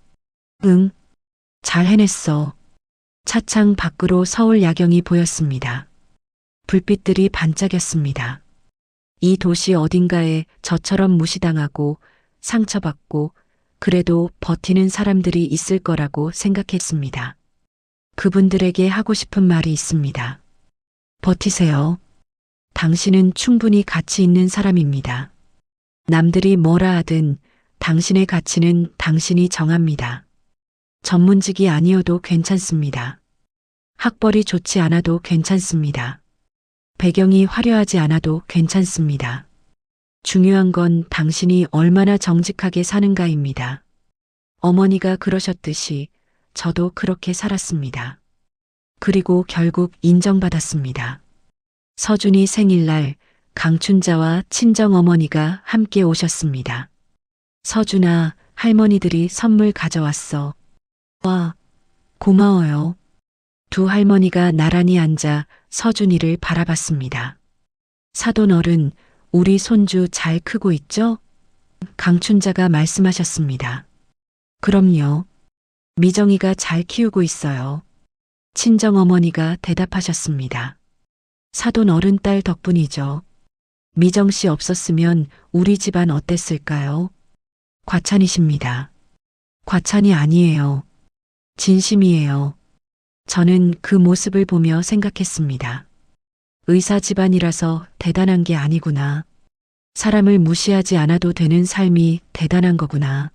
A: 응. 잘 해냈어. 차창 밖으로 서울 야경이 보였습니다. 불빛들이 반짝였습니다. 이 도시 어딘가에 저처럼 무시당하고 상처받고 그래도 버티는 사람들이 있을 거라고 생각했습니다. 그분들에게 하고 싶은 말이 있습니다. 버티세요. 당신은 충분히 가치 있는 사람입니다. 남들이 뭐라 하든 당신의 가치는 당신이 정합니다. 전문직이 아니어도 괜찮습니다. 학벌이 좋지 않아도 괜찮습니다. 배경이 화려하지 않아도 괜찮습니다. 중요한 건 당신이 얼마나 정직하게 사는가입니다. 어머니가 그러셨듯이 저도 그렇게 살았습니다. 그리고 결국 인정받았습니다. 서준이 생일날 강춘자와 친정어머니가 함께 오셨습니다. 서준아, 할머니들이 선물 가져왔어. 와, 고마워요. 두 할머니가 나란히 앉아 서준이를 바라봤습니다. 사돈 어른, 우리 손주 잘 크고 있죠? 강춘자가 말씀하셨습니다. 그럼요. 미정이가 잘 키우고 있어요. 친정어머니가 대답하셨습니다. 사돈 어른 딸 덕분이죠. 미정 씨 없었으면 우리 집안 어땠을까요? 과찬이십니다. 과찬이 아니에요. 진심이에요. 저는 그 모습을 보며 생각했습니다. 의사 집안이라서 대단한 게 아니구나. 사람을 무시하지 않아도 되는 삶이 대단한 거구나.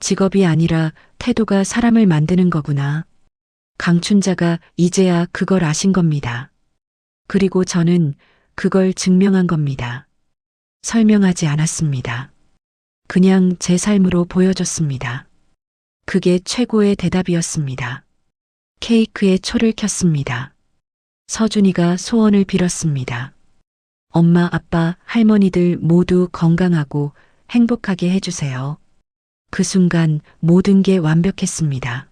A: 직업이 아니라 태도가 사람을 만드는 거구나. 강춘자가 이제야 그걸 아신 겁니다. 그리고 저는 그걸 증명한 겁니다. 설명하지 않았습니다. 그냥 제 삶으로 보여줬습니다. 그게 최고의 대답이었습니다. 케이크에 초를 켰습니다. 서준이가 소원을 빌었습니다. 엄마, 아빠, 할머니들 모두 건강하고 행복하게 해주세요. 그 순간 모든 게 완벽했습니다.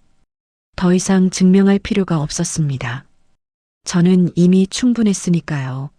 A: 더 이상 증명할 필요가 없었습니다. 저는 이미 충분했으니까요.